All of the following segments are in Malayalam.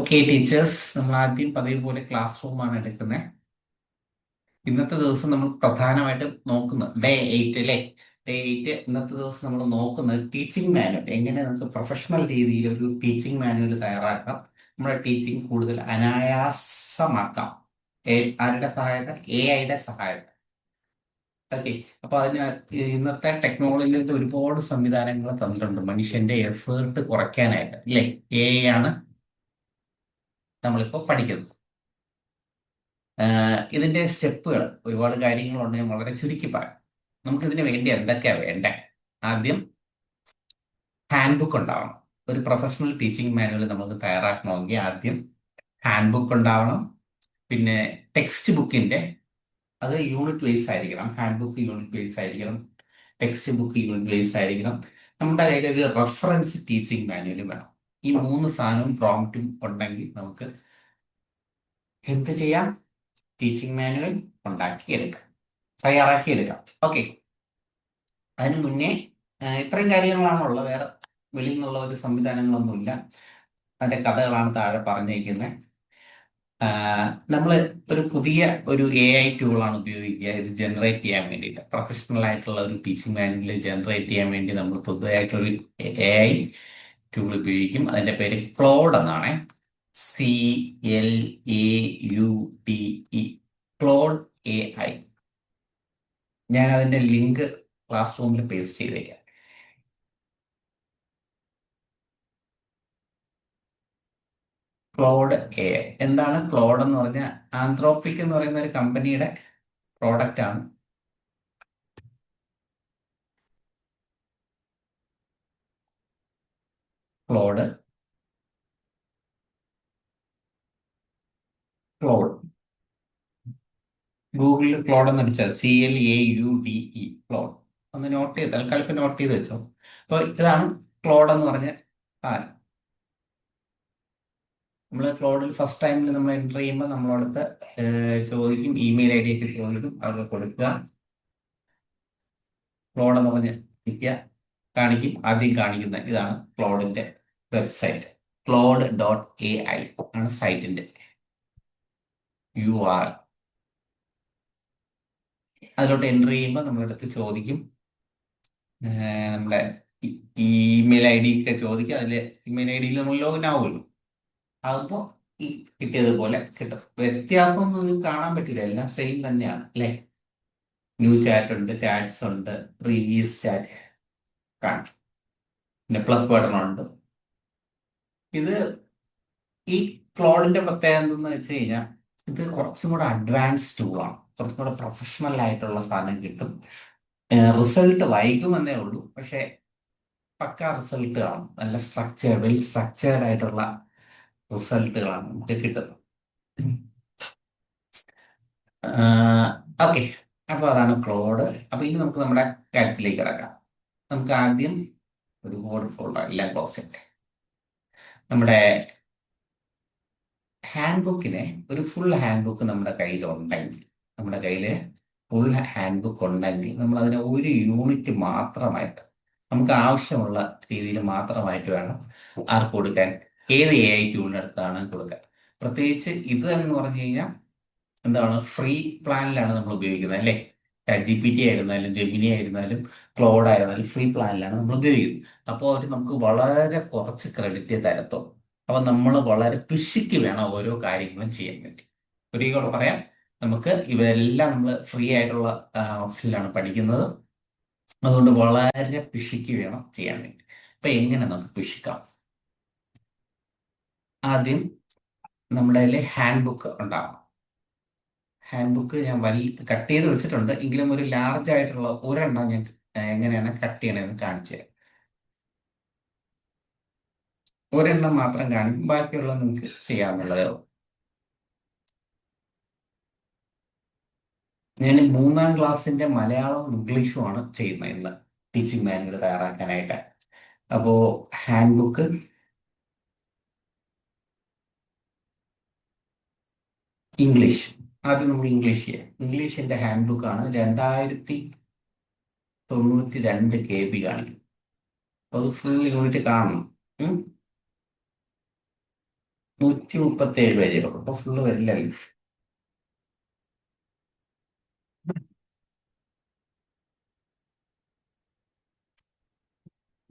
ഓക്കെ ടീച്ചേഴ്സ്, നമ്മൾ ആദ്യം പതിവ് പോലെ ക്ലാസ് റൂമാണ് എടുക്കുന്നത്. ഇന്നത്തെ ദിവസം നമ്മൾ പ്രധാനമായിട്ട് നോക്കുന്നത് ഡേ 8 അല്ലേ. ഡേ 8 ഇന്നത്തെ ദിവസം നമ്മൾ നോക്കുന്നത് ടീച്ചിങ് മാനുവൽ, എങ്ങനെ നമുക്ക് പ്രൊഫഷണൽ രീതിയിൽ ഒരു ടീച്ചിങ് മാനുവൽ തയ്യാറാക്കാം, നമ്മുടെ ടീച്ചിങ് കൂടുതൽ അനായാസമാക്കാം. ആരുടെ സഹായത? AI യുടെ സഹായത. ഓക്കെ. അപ്പൊ അതിന് ഇന്നത്തെ ടെക്നോളജിയിൽ ഒരുപാട് സംവിധാനങ്ങൾ തന്നിട്ടുണ്ട് മനുഷ്യന്റെ എഫേർട്ട് കുറയ്ക്കാനായിട്ട്, അല്ലേ. AI ആണ് നമ്മളിപ്പോൾ പഠിക്കുന്നത്. ഇതിന്റെ സ്റ്റെപ്പുകൾ ഒരുപാട് കാര്യങ്ങളുണ്ട്. ഞാൻ വളരെ ചുരുക്കി പറയാം. നമുക്ക് ഇതിന് വേണ്ടി എന്തൊക്കെയാ വേണ്ടേ? ആദ്യം ഹാൻഡ് ബുക്ക് ഉണ്ടാവണം. ഒരു പ്രൊഫഷണൽ ടീച്ചിങ് മാനുവൽ നമുക്ക് തയ്യാറാക്കണമെങ്കിൽ ആദ്യം ഹാൻഡ് ബുക്ക് ഉണ്ടാവണം. പിന്നെ ടെക്സ്റ്റ് ബുക്കിന്റെ, അത് യൂണിറ്റ് വൈസ് ആയിരിക്കണം. ഹാൻഡ് ബുക്ക് യൂണിറ്റ് വൈസ് ആയിരിക്കണം, ടെക്സ്റ്റ് ബുക്ക് യൂണിറ്റ് വൈസ് ആയിരിക്കണം. നമ്മുടെ കയ്യിൽ ഒരു റെഫറൻസ് ടീച്ചിങ് മാനുവലും വേണം. ഈ മൂന്ന് സാധനവും പ്രോംപ്റ്റും ഉണ്ടെങ്കിൽ നമുക്ക് എന്ത് ചെയ്യാം? ടീച്ചിങ് മാനുവൽ ഉണ്ടാക്കിയെടുക്കാം, തയ്യാറാക്കിയെടുക്കാം. ഓക്കെ. അതിന് മുന്നേ ഇത്രയും കാര്യങ്ങളാണുള്ളത്. വേറെ വെളിയിൽ നിന്നുള്ള ഒരു സംവിധാനങ്ങളൊന്നുമില്ല. അതിന്റെ കഥകളാണ് താഴെ പറഞ്ഞിരിക്കുന്നത്. നമ്മൾ ഒരു പുതിയ AI ടൂളാണ് ഉപയോഗിക്കുക ഇത് ജനറേറ്റ് ചെയ്യാൻ വേണ്ടിയിട്ട്. പ്രൊഫഷണൽ ആയിട്ടുള്ള ഒരു ടീച്ചിങ് മാനുവൽ ജനറേറ്റ് ചെയ്യാൻ വേണ്ടി നമ്മൾ പുതുതായിട്ടൊരു AI ടൂൾ ഉപയോഗിക്കും. അതിന്റെ പേര് ക്ലോഡ് എന്നാണ്. CLAUDE, Claude AI. ഞാൻ അതിന്റെ ലിങ്ക് ക്ലാസ് റൂമിൽ പേസ്റ്റ് ചെയ്തേക്കാം. ക്ലോഡ് AI എന്താണ്? ക്ലോഡ് എന്ന് പറഞ്ഞാൽ ആന്ത്രോപ്പിക് എന്ന് പറയുന്ന ഒരു കമ്പനിയുടെ പ്രോഡക്റ്റ് ആണ്. ക്ലോഡ് ക്ലോഡ് ഗൂഗിളിൽ ക്ലോഡ് എന്ന് അടിച്ചാൽ CLAUDE, ക്ലോഡ്. ഒന്ന് നോട്ട് ചെയ്ത് തൽക്കാലം നോട്ട് ചെയ്ത് വെച്ചോ. അപ്പോൾ ഇതാണ് ക്ലോഡ് എന്ന് പറഞ്ഞ സാധനം. നമ്മൾ ക്ലോഡിൽ ഫസ്റ്റ് ടൈമിൽ നമ്മൾ എൻ്റർ ചെയ്യുമ്പോൾ നമ്മളടുത്ത് ചോദിക്കും, ഇമെയിൽ ID ഒക്കെ ചോദിക്കും. അതൊക്കെ കൊടുക്കുക. ക്ലോഡ് എന്ന് പറഞ്ഞ് നിൽക്കുക, കാണിക്കും. ആദ്യം കാണിക്കുന്ന ഇതാണ് ക്ലോഡിന്റെ വെബ്സൈറ്റ്. Claude.ai ആണ് സൈറ്റിന്റെ URL. അതിലോട്ട് എൻ്റർ ചെയ്യുമ്പോൾ നമ്മളടുത്ത് ചോദിക്കും, നമ്മുടെ ഇമെയിൽ ID ഒക്കെ ചോദിക്കും. അതിൽ ഇമെയിൽ IDയിൽ നമ്മൾ ലോഗിൻ ആവുമല്ലോ. ആകുമ്പോൾ ഈ കിട്ടിയതുപോലെ കിട്ടും. വ്യത്യാസമൊന്നും നിങ്ങൾക്ക് കാണാൻ പറ്റില്ല, എല്ലാം സെയിം തന്നെയാണ്, അല്ലേ. ന്യൂ ചാറ്റ് ഉണ്ട്, ചാറ്റ്സ് ഉണ്ട്, പ്രീവിയസ് ചാറ്റ് കാണും, പിന്നെ പ്ലസ് ബട്ടൺ ഉണ്ട്. ഇത് ഈ ക്ലോഡിന്റെ പ്രത്യേകത എന്തെന്ന് വെച്ച് കഴിഞ്ഞാൽ ഇത് കുറച്ചും കൂടെ അഡ്വാൻസ് ടൂളാണ്. കുറച്ചും കൂടെ പ്രൊഫഷണൽ ആയിട്ടുള്ള സാധനം കിട്ടും. റിസൾട്ട് വൈകുമെന്നേ ഉള്ളൂ, പക്ഷെ പക്ക റിസൾട്ട് കാണും. നല്ല വെൽ സ്ട്രക്ചേർഡ് ആയിട്ടുള്ള റിസൾട്ടുകളാണ് നമുക്ക് കിട്ടുന്നത്. ഓക്കെ. അപ്പൊ അതാണ് ക്ലോഡ്. അപ്പൊ ഇനി നമുക്ക് നമ്മുടെ കാര്യത്തിലേക്ക് കിടക്കാം. നമുക്ക് ആദ്യം ഒരു വേർഡ് ഫോൾഡർ എല്ലാം ക്ലോസ് ചെയ്യട്ടെ. നമ്മുടെ ഹാൻഡ് ബുക്കിനെ, ഒരു ഫുൾ ഹാൻഡ് ബുക്ക് നമ്മുടെ കയ്യിൽ ഉണ്ടെങ്കിൽ, നമ്മുടെ കയ്യിൽ ഫുൾ ഹാൻഡ് ബുക്ക് ഉണ്ടെങ്കിൽ നമ്മൾ അതിനെ ഒരു യൂണിറ്റ് മാത്രമായിട്ട്, നമുക്ക് ആവശ്യമുള്ള രീതിയിൽ മാത്രമായിട്ട് വേണം ആർക്ക് കൊടുക്കാൻ? ഏത് AI ടൂളിനടുത്താണ് കൊടുക്കാൻ. പ്രത്യേകിച്ച് ഇത് എന്ന് പറഞ്ഞു കഴിഞ്ഞാൽ എന്താണ്, ഫ്രീ പ്ലാനിലാണ് നമ്മൾ ഉപയോഗിക്കുന്നത്, അല്ലേ. ChatGPT ആയിരുന്നാലും ജെമിനി ആയിരുന്നാലും ക്ലോഡ് ആയിരുന്നാലും ഫ്രീ പ്ലാനിലാണ് നമ്മൾ ഉപയോഗിക്കുന്നത്. അപ്പോൾ അവർ നമുക്ക് വളരെ കുറച്ച് ക്രെഡിറ്റ് തരത്തുള്ളൂ. അപ്പൊ നമ്മൾ വളരെ പിശുക്കി വേണം ഓരോ കാര്യങ്ങളും ചെയ്യാൻ വേണ്ടി. ഒരിക്കൽ പറയാം, നമുക്ക് ഇവരെല്ലാം നമ്മൾ ഫ്രീ ആയിട്ടുള്ള ഓപ്ഷനിലാണ് പഠിക്കുന്നത്. അതുകൊണ്ട് വളരെ പിശുക്കി വേണം ചെയ്യാൻ വേണ്ടി. അപ്പൊ എങ്ങനെ നമുക്ക് പിശുക്കാം? ആദ്യം നമ്മുടെ കയ്യിൽ ഹാൻഡ് ബുക്ക് ഉണ്ടാവണം. ഹാൻഡ് ബുക്ക് ഞാൻ കട്ട് ചെയ്ത് വെച്ചിട്ടുണ്ട്, എങ്കിലും ഒരു ലാർജ് ആയിട്ടുള്ള ഒരെണ്ണം ഞാൻ എങ്ങനെയാണ് കട്ട് ചെയ്യണമെന്ന് കാണിച്ചു തരാം. ഒരെണ്ണം മാത്രം കാണിക്കും, ബാക്കിയുള്ള നിങ്ങൾക്ക് ചെയ്യാവുന്നതേ ഉള്ളൂ. ഞാൻ 3ാം ക്ലാസ്സിന്റെ മലയാളവും ഇംഗ്ലീഷുമാണ് ചെയ്യുന്നത് ഇന്ന് ടീച്ചിങ് മാനുവൽ തയ്യാറാക്കാനായിട്ട്. അപ്പോ ഹാൻഡ് ബുക്ക്, ഇംഗ്ലീഷ്. ആദ്യം നമുക്ക് ഇംഗ്ലീഷ് ചെയ്യാം. ഇംഗ്ലീഷിന്റെ ഹാൻഡ് ബുക്കാണ്. 2092 KB കാണിക്കും. അപ്പൊ അത് ഫുൾ യൂണിറ്റ് കാണണം. ഉം. 137 പേജ്, അപ്പൊ ഫുള്ള് വരില്ലല്ലോ.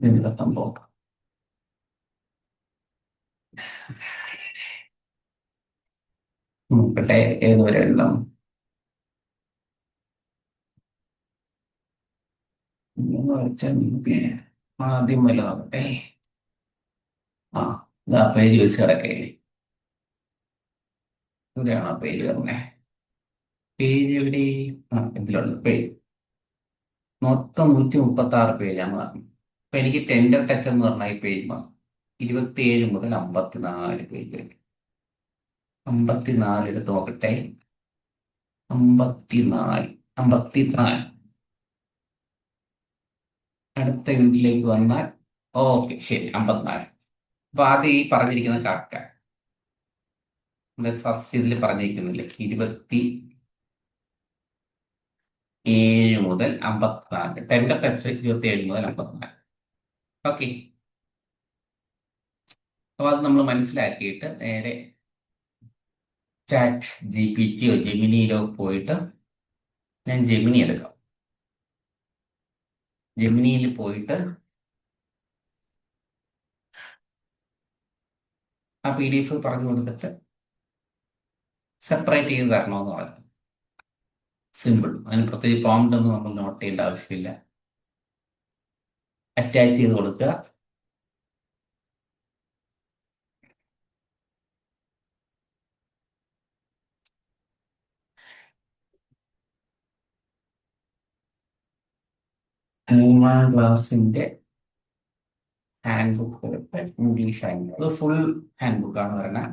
എന്താ സംഭവം? നോക്കട്ടെ ഏത് വരെ ഉണ്ടാവും. എന്ന് വെച്ചാൽ പിന്നെ ആദ്യം വല്ല നോക്കട്ടെ. ആ, ഇതാ പേജ് വെച്ച് കിടക്കേ. ഇവിടെയാണോ പേജ് പറഞ്ഞേ? പേജ് എവിടെ? ആ, ഇതിലുണ്ട് പേജ്. മൊത്തം 136 പേജാണ് പറഞ്ഞത്. അപ്പൊ എനിക്ക് ടെൻഡർ ടച്ച് എന്ന് പറഞ്ഞ ഈ പേജ് 27 മുതൽ 54 പേജ് വരെ. 54 എടുത്ത് നോക്കട്ടെ. 54, 54. അടുത്ത യൂണിറ്റിലേക്ക് വന്നാൽ ഓക്കെ, ശരി, 54. അപ്പൊ ആദ്യം ഈ പറഞ്ഞിരിക്കുന്നത് കറക്റ്റാണ്. ഫസ്റ്റ് ഇതിൽ പറഞ്ഞിരിക്കുന്നില്ലേ, 27 മുതൽ 54. ടെൻഡർ ടച്ച് 27 മുതൽ 54. ഓക്കെ. അപ്പൊ അത് നമ്മൾ മനസ്സിലാക്കിയിട്ട് നേരെ ചാറ്റ് GPT ജെമിനിയിലോ പോയിട്ട്, ഞാൻ ജെമിനി എടുക്കാം. ജെമിനിയിൽ പോയിട്ട് ആ PDF പറഞ്ഞു കൊടുത്തിട്ട് സെപ്പറേറ്റ് ചെയ്ത് തരണമെന്ന് പറഞ്ഞു. സിമ്പിൾ. അതിന് പ്രത്യേകിച്ച് പ്രോംപ്റ്റ് ഒന്നും നമ്മൾ നോട്ട് ചെയ്യേണ്ട ആവശ്യമില്ല. അറ്റാച്ച് ചെയ്ത് കൊടുക്കുക. മൂന്നാം ക്ലാസ്സിന്റെ hand book, English hand book. അത് ഫുൾ ഹാൻഡ് ബുക്കാണ് പറയുന്നത്.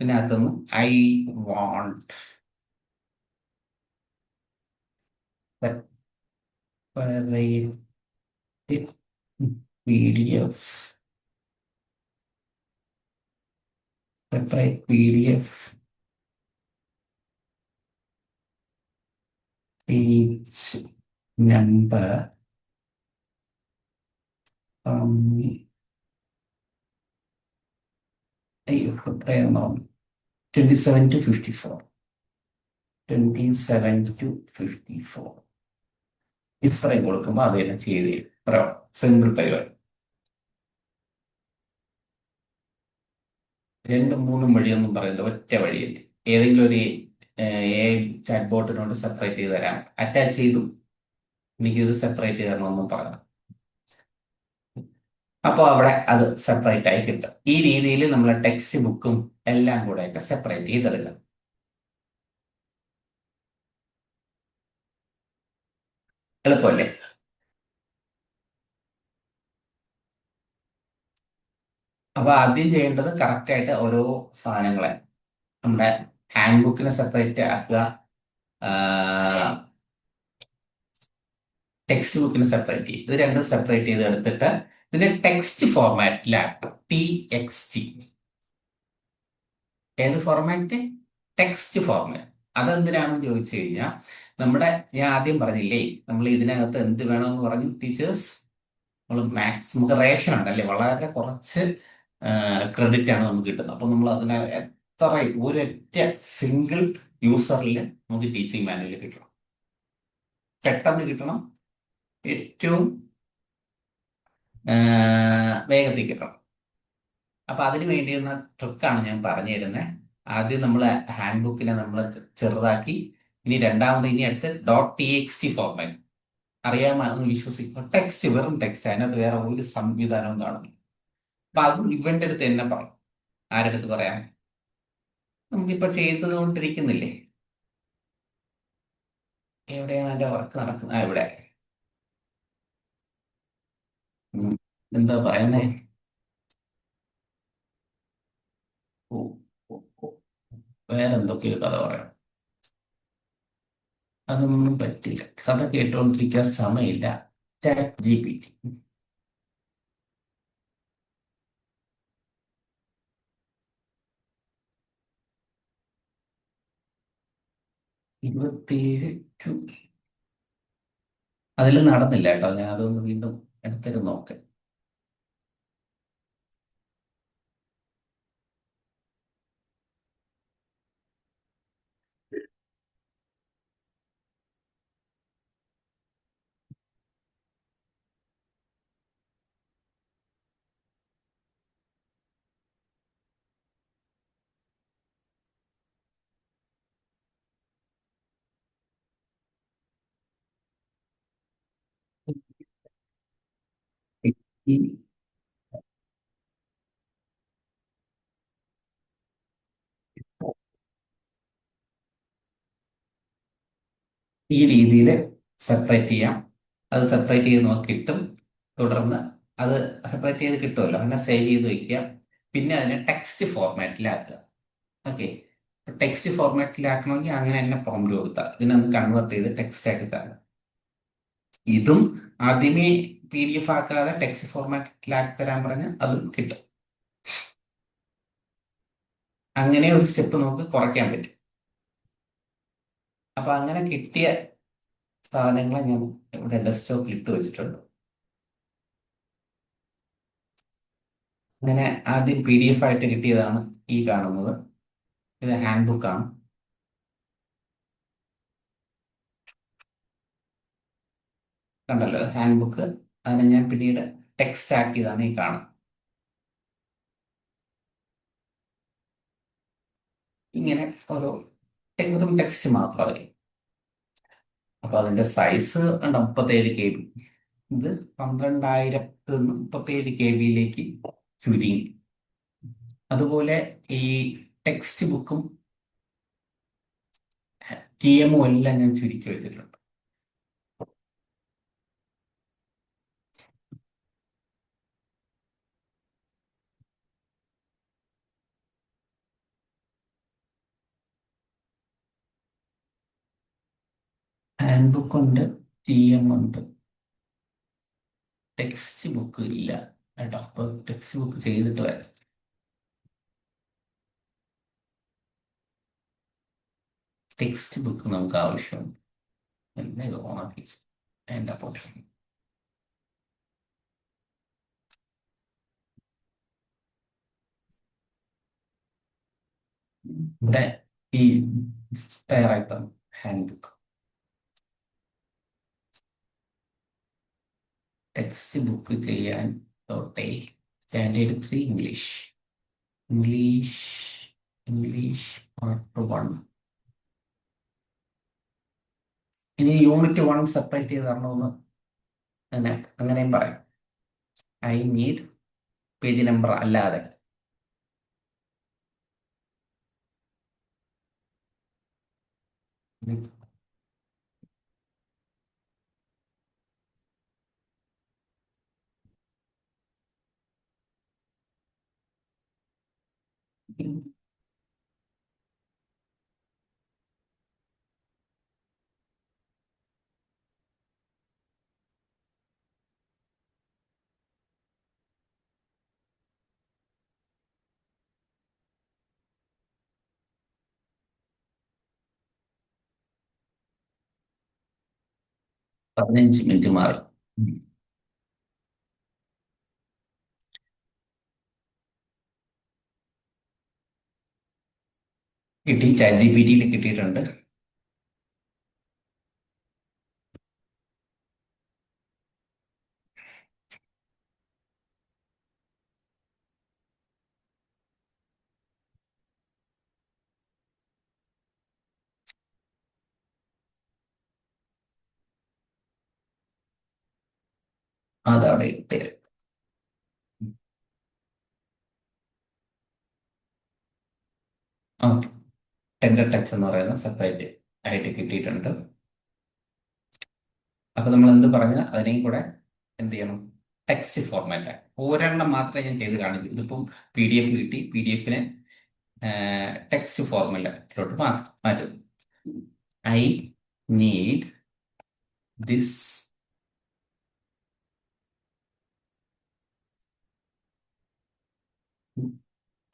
ഇതിനകത്തുനിന്ന് I want separate PDF, separate PDF page number from അയ്യോ എത്രയാണോ, 27 to 54. 27 to 54 ഇത്രയും കൊടുക്കുമ്പോൾ അത് തന്നെ ചെയ്ത് തരും. അത്ര സിമ്പിൾ പരിപാടി. രണ്ടും മൂന്നും വഴിയൊന്നും പറയില്ല, ഒറ്റ വഴിയല്ലേ. ഏതെങ്കിലും ഒരു ചാറ്റ് ബോട്ടിനോട് സെപ്പറേറ്റ് ചെയ്ത് തരാം, അറ്റാച്ച് ചെയ്തു, എനിക്കിത് സെപ്പറേറ്റ് ചെയ്ത് തരണമെന്നും പറയാം. അപ്പോൾ അവിടെ അത് സെപ്പറേറ്റ് ആയി കിട്ടും. ഈ രീതിയിൽ നമ്മൾ ടെക്സ്റ്റ് ബുക്കും എല്ലാം കൂടെ ആയിട്ട് സെപ്പറേറ്റ് ചെയ്തെടുക്കണം. എളുപ്പമല്ലേ? അപ്പൊ ആദ്യം ചെയ്യേണ്ടത് കറക്റ്റ് ആയിട്ട് ഓരോ സാധനങ്ങളെ നമ്മുടെ ഹാൻഡ് ബുക്കിനെ സെപ്പറേറ്റ് ആക്കുക, ടെക്സ്റ്റ് ബുക്കിനെ സെപ്പറേറ്റ് ചെയ്യും. ഇത് രണ്ടും സെപ്പറേറ്റ് ചെയ്ത് എടുത്തിട്ട് ഇതിന്റെ ടെക്സ്റ്റ് ഫോർമാറ്റിലാക്കുക. TXT. ഏത് ഫോർമാറ്റ്? Text format. അതെന്തിനാണെന്ന് ചോദിച്ചു കഴിഞ്ഞാൽ, നമ്മുടെ ഞാൻ ആദ്യം പറഞ്ഞില്ലേ, നമ്മൾ ഇതിനകത്ത് എന്ത് വേണമെന്ന് പറഞ്ഞു ടീച്ചേഴ്സ്. നമ്മൾ മാക്സ്, നമുക്ക് റേഷൻ ഉണ്ടല്ലേ, വളരെ കുറച്ച് ക്രെഡിറ്റ് ആണ് നമുക്ക് കിട്ടുന്നത്. അപ്പൊ നമ്മൾ അതിനെ എത്ര, ഒരൊറ്റ സിംഗിൾ യൂസറിൽ നമുക്ക് ടീച്ചിങ് മാനുവൽ കിട്ടണം, പെട്ടെന്ന് കിട്ടണം, ഏറ്റവും വേഗത്തിൽ കിട്ടണം. അപ്പൊ അതിന് വേണ്ടിയിരുന്ന ട്രിക്കാണ് ഞാൻ പറഞ്ഞു തരുന്നത്. ആദ്യം നമ്മൾ ഹാൻഡ് ബുക്കിനെ നമ്മൾ ചെറുതാക്കി, ഇനി രണ്ടാമത് ഇനി അടുത്ത് .txt ഫോർമാറ്റ്. അറിയാമെന്ന് വിശ്വസിക്കുന്നു. ടെക്സ്റ്റ്, വെറും ടെക്സ്റ്റ്, അതിനകത്ത് വേറെ ഒരു സംവിധാനവും കാണുന്നില്ല. അപ്പൊ അതും ഇവന്റെ അടുത്ത് തന്നെ പറയും. ആരുടെ അടുത്ത് പറയാം? നമുക്കിപ്പോ ചെയ്തുകൊണ്ടിരിക്കുന്നില്ലേ, എവിടെയാണ് അതിന്റെ വർക്ക് നടക്കുന്നത്? ഇവിടെ. ഉം. എന്താ പറയുന്നേ? ഓ, ഓ, ഓ. വേറെ എന്തൊക്കെയോ കഥ പറയാം. അതൊന്നും പറ്റില്ല, കഥ കേട്ടോണ്ടിരിക്കാൻ സമയമില്ല. ChatGPT. 27 to. അതിൽ നടന്നില്ല കേട്ടോ, ഞാൻ അതൊന്ന് വീണ്ടും എടുത്തേക്ക് നോക്കാം. ഈ ഈ രീതിയിൽ സെപ്പറേറ്റ് ചെയ്യാം. അത് സെപ്പറേറ്റ് ചെയ്ത് നമുക്ക് കിട്ടും. തുടർന്ന് അത് സെപ്പറേറ്റ് ചെയ്ത് കിട്ടുമല്ലോ, അങ്ങനെ സേവ് ചെയ്ത് വെക്കുക. പിന്നെ അതിനെ ടെക്സ്റ്റ് ഫോർമാറ്റിലാക്കുക. ഓക്കെ. ടെക്സ്റ്റ് ഫോർമാറ്റിലാക്കണമെങ്കിൽ അങ്ങനെ തന്നെ പ്രോംപ്റ്റ് കൊടുത്താൽ ഇതിനൊന്ന് കൺവേർട്ട് ചെയ്ത് ടെക്സ്റ്റ് ആക്കി തരാം. ഇതും ആദ്യമേ PDF ആക്കാതെ ടെക്സ്റ്റ് ഫോർമാറ്റിലാക്കി തരാൻ പറഞ്ഞാൽ അതും കിട്ടും. അങ്ങനെ ഒരു സ്റ്റെപ്പ് നമുക്ക് കുറയ്ക്കാൻ പറ്റും. അപ്പൊ അങ്ങനെ കിട്ടിയ സാധനങ്ങൾ ഞാൻ ഇവിടെ ഡെസ്ക്ടോപ്പിൽ ഇട്ട് വെച്ചിട്ടുണ്ട്. അങ്ങനെ ആദ്യം PDF ആയിട്ട് കിട്ടിയതാണ് ഈ കാണുന്നത്. ഇത് ഹാൻഡ് ബുക്കാണ്. കണ്ടല്ലോ ഹാൻഡ് ബുക്ക്. അതിനെ ഞാൻ പിന്നീട് ടെക്സ്റ്റ് ആക്കിയതാണ് ഈ കാണുന്നത്. ഇങ്ങനെ ഓരോ വെറും ടെക്സ്റ്റ് മാത്രമായി. അപ്പൊ അതിന്റെ സൈസ് 37 KB. ഇത് 12,037 KB ചുരുങ്ങി. അതുപോലെ ഈ ടെക്സ്റ്റ് ബുക്കും TM എല്ലാം ഞാൻ ചുരുക്കി വെച്ചിട്ടുണ്ട്. ഹാൻഡ് ബുക്ക് ഉണ്ട്, TM ഉണ്ട്, ടെക്സ്റ്റ് ബുക്ക് ഇല്ല കേട്ടോ. അപ്പൊ ടെക്സ്റ്റ് ബുക്ക് ചെയ്തിട്ട് വരാം. ടെക്സ്റ്റ് ബുക്ക് നമുക്ക് ആവശ്യമുണ്ട്. എന്നെ ഇത് ഓണാക്കി എൻ്റെ പോട്ടെ. ഇവിടെ ഈ തയ്യാറായിട്ടാണ് ഹാൻഡ് ബുക്ക്. ടെക്സ്റ്റ് ബുക്ക് ചെയ്യാൻ തൊട്ടേ standard 3 English. English English part 1. ഇനി Unit 1 സെപ്പറേറ്റ് ചെയ്ത് തരണമെന്ന് അങ്ങനെ അങ്ങനെയും പറയാം. ഐ നീഡ് പേജ് നമ്പർ അല്ലാതെ. .15 മിനിറ്റ് മാറി. ഉം. കിട്ടി, ChatGPT കിട്ടിയിട്ടുണ്ട്. അതവിടെ ഇട്ട്. ആ, ടെൻഡർ ടച്ച് എന്ന് പറയുന്ന സെപ്പറേറ്റ് ആയിട്ട് കിട്ടിയിട്ടുണ്ട്. അപ്പൊ നമ്മൾ എന്ത് പറഞ്ഞ അതിനെയും കൂടെ എന്ത് ചെയ്യണം, ടെക്സ്റ്റ് ഫോർമാറ്റ്. ഒരെണ്ണം മാത്രമേ ഞാൻ ചെയ്ത് കാണിക്കൂ. ഇതിപ്പം PDF കിട്ടി, PDF ടെക്സ്റ്റ് ഫോർമാറ്റിലോട്ട് മാറ്റും. I need this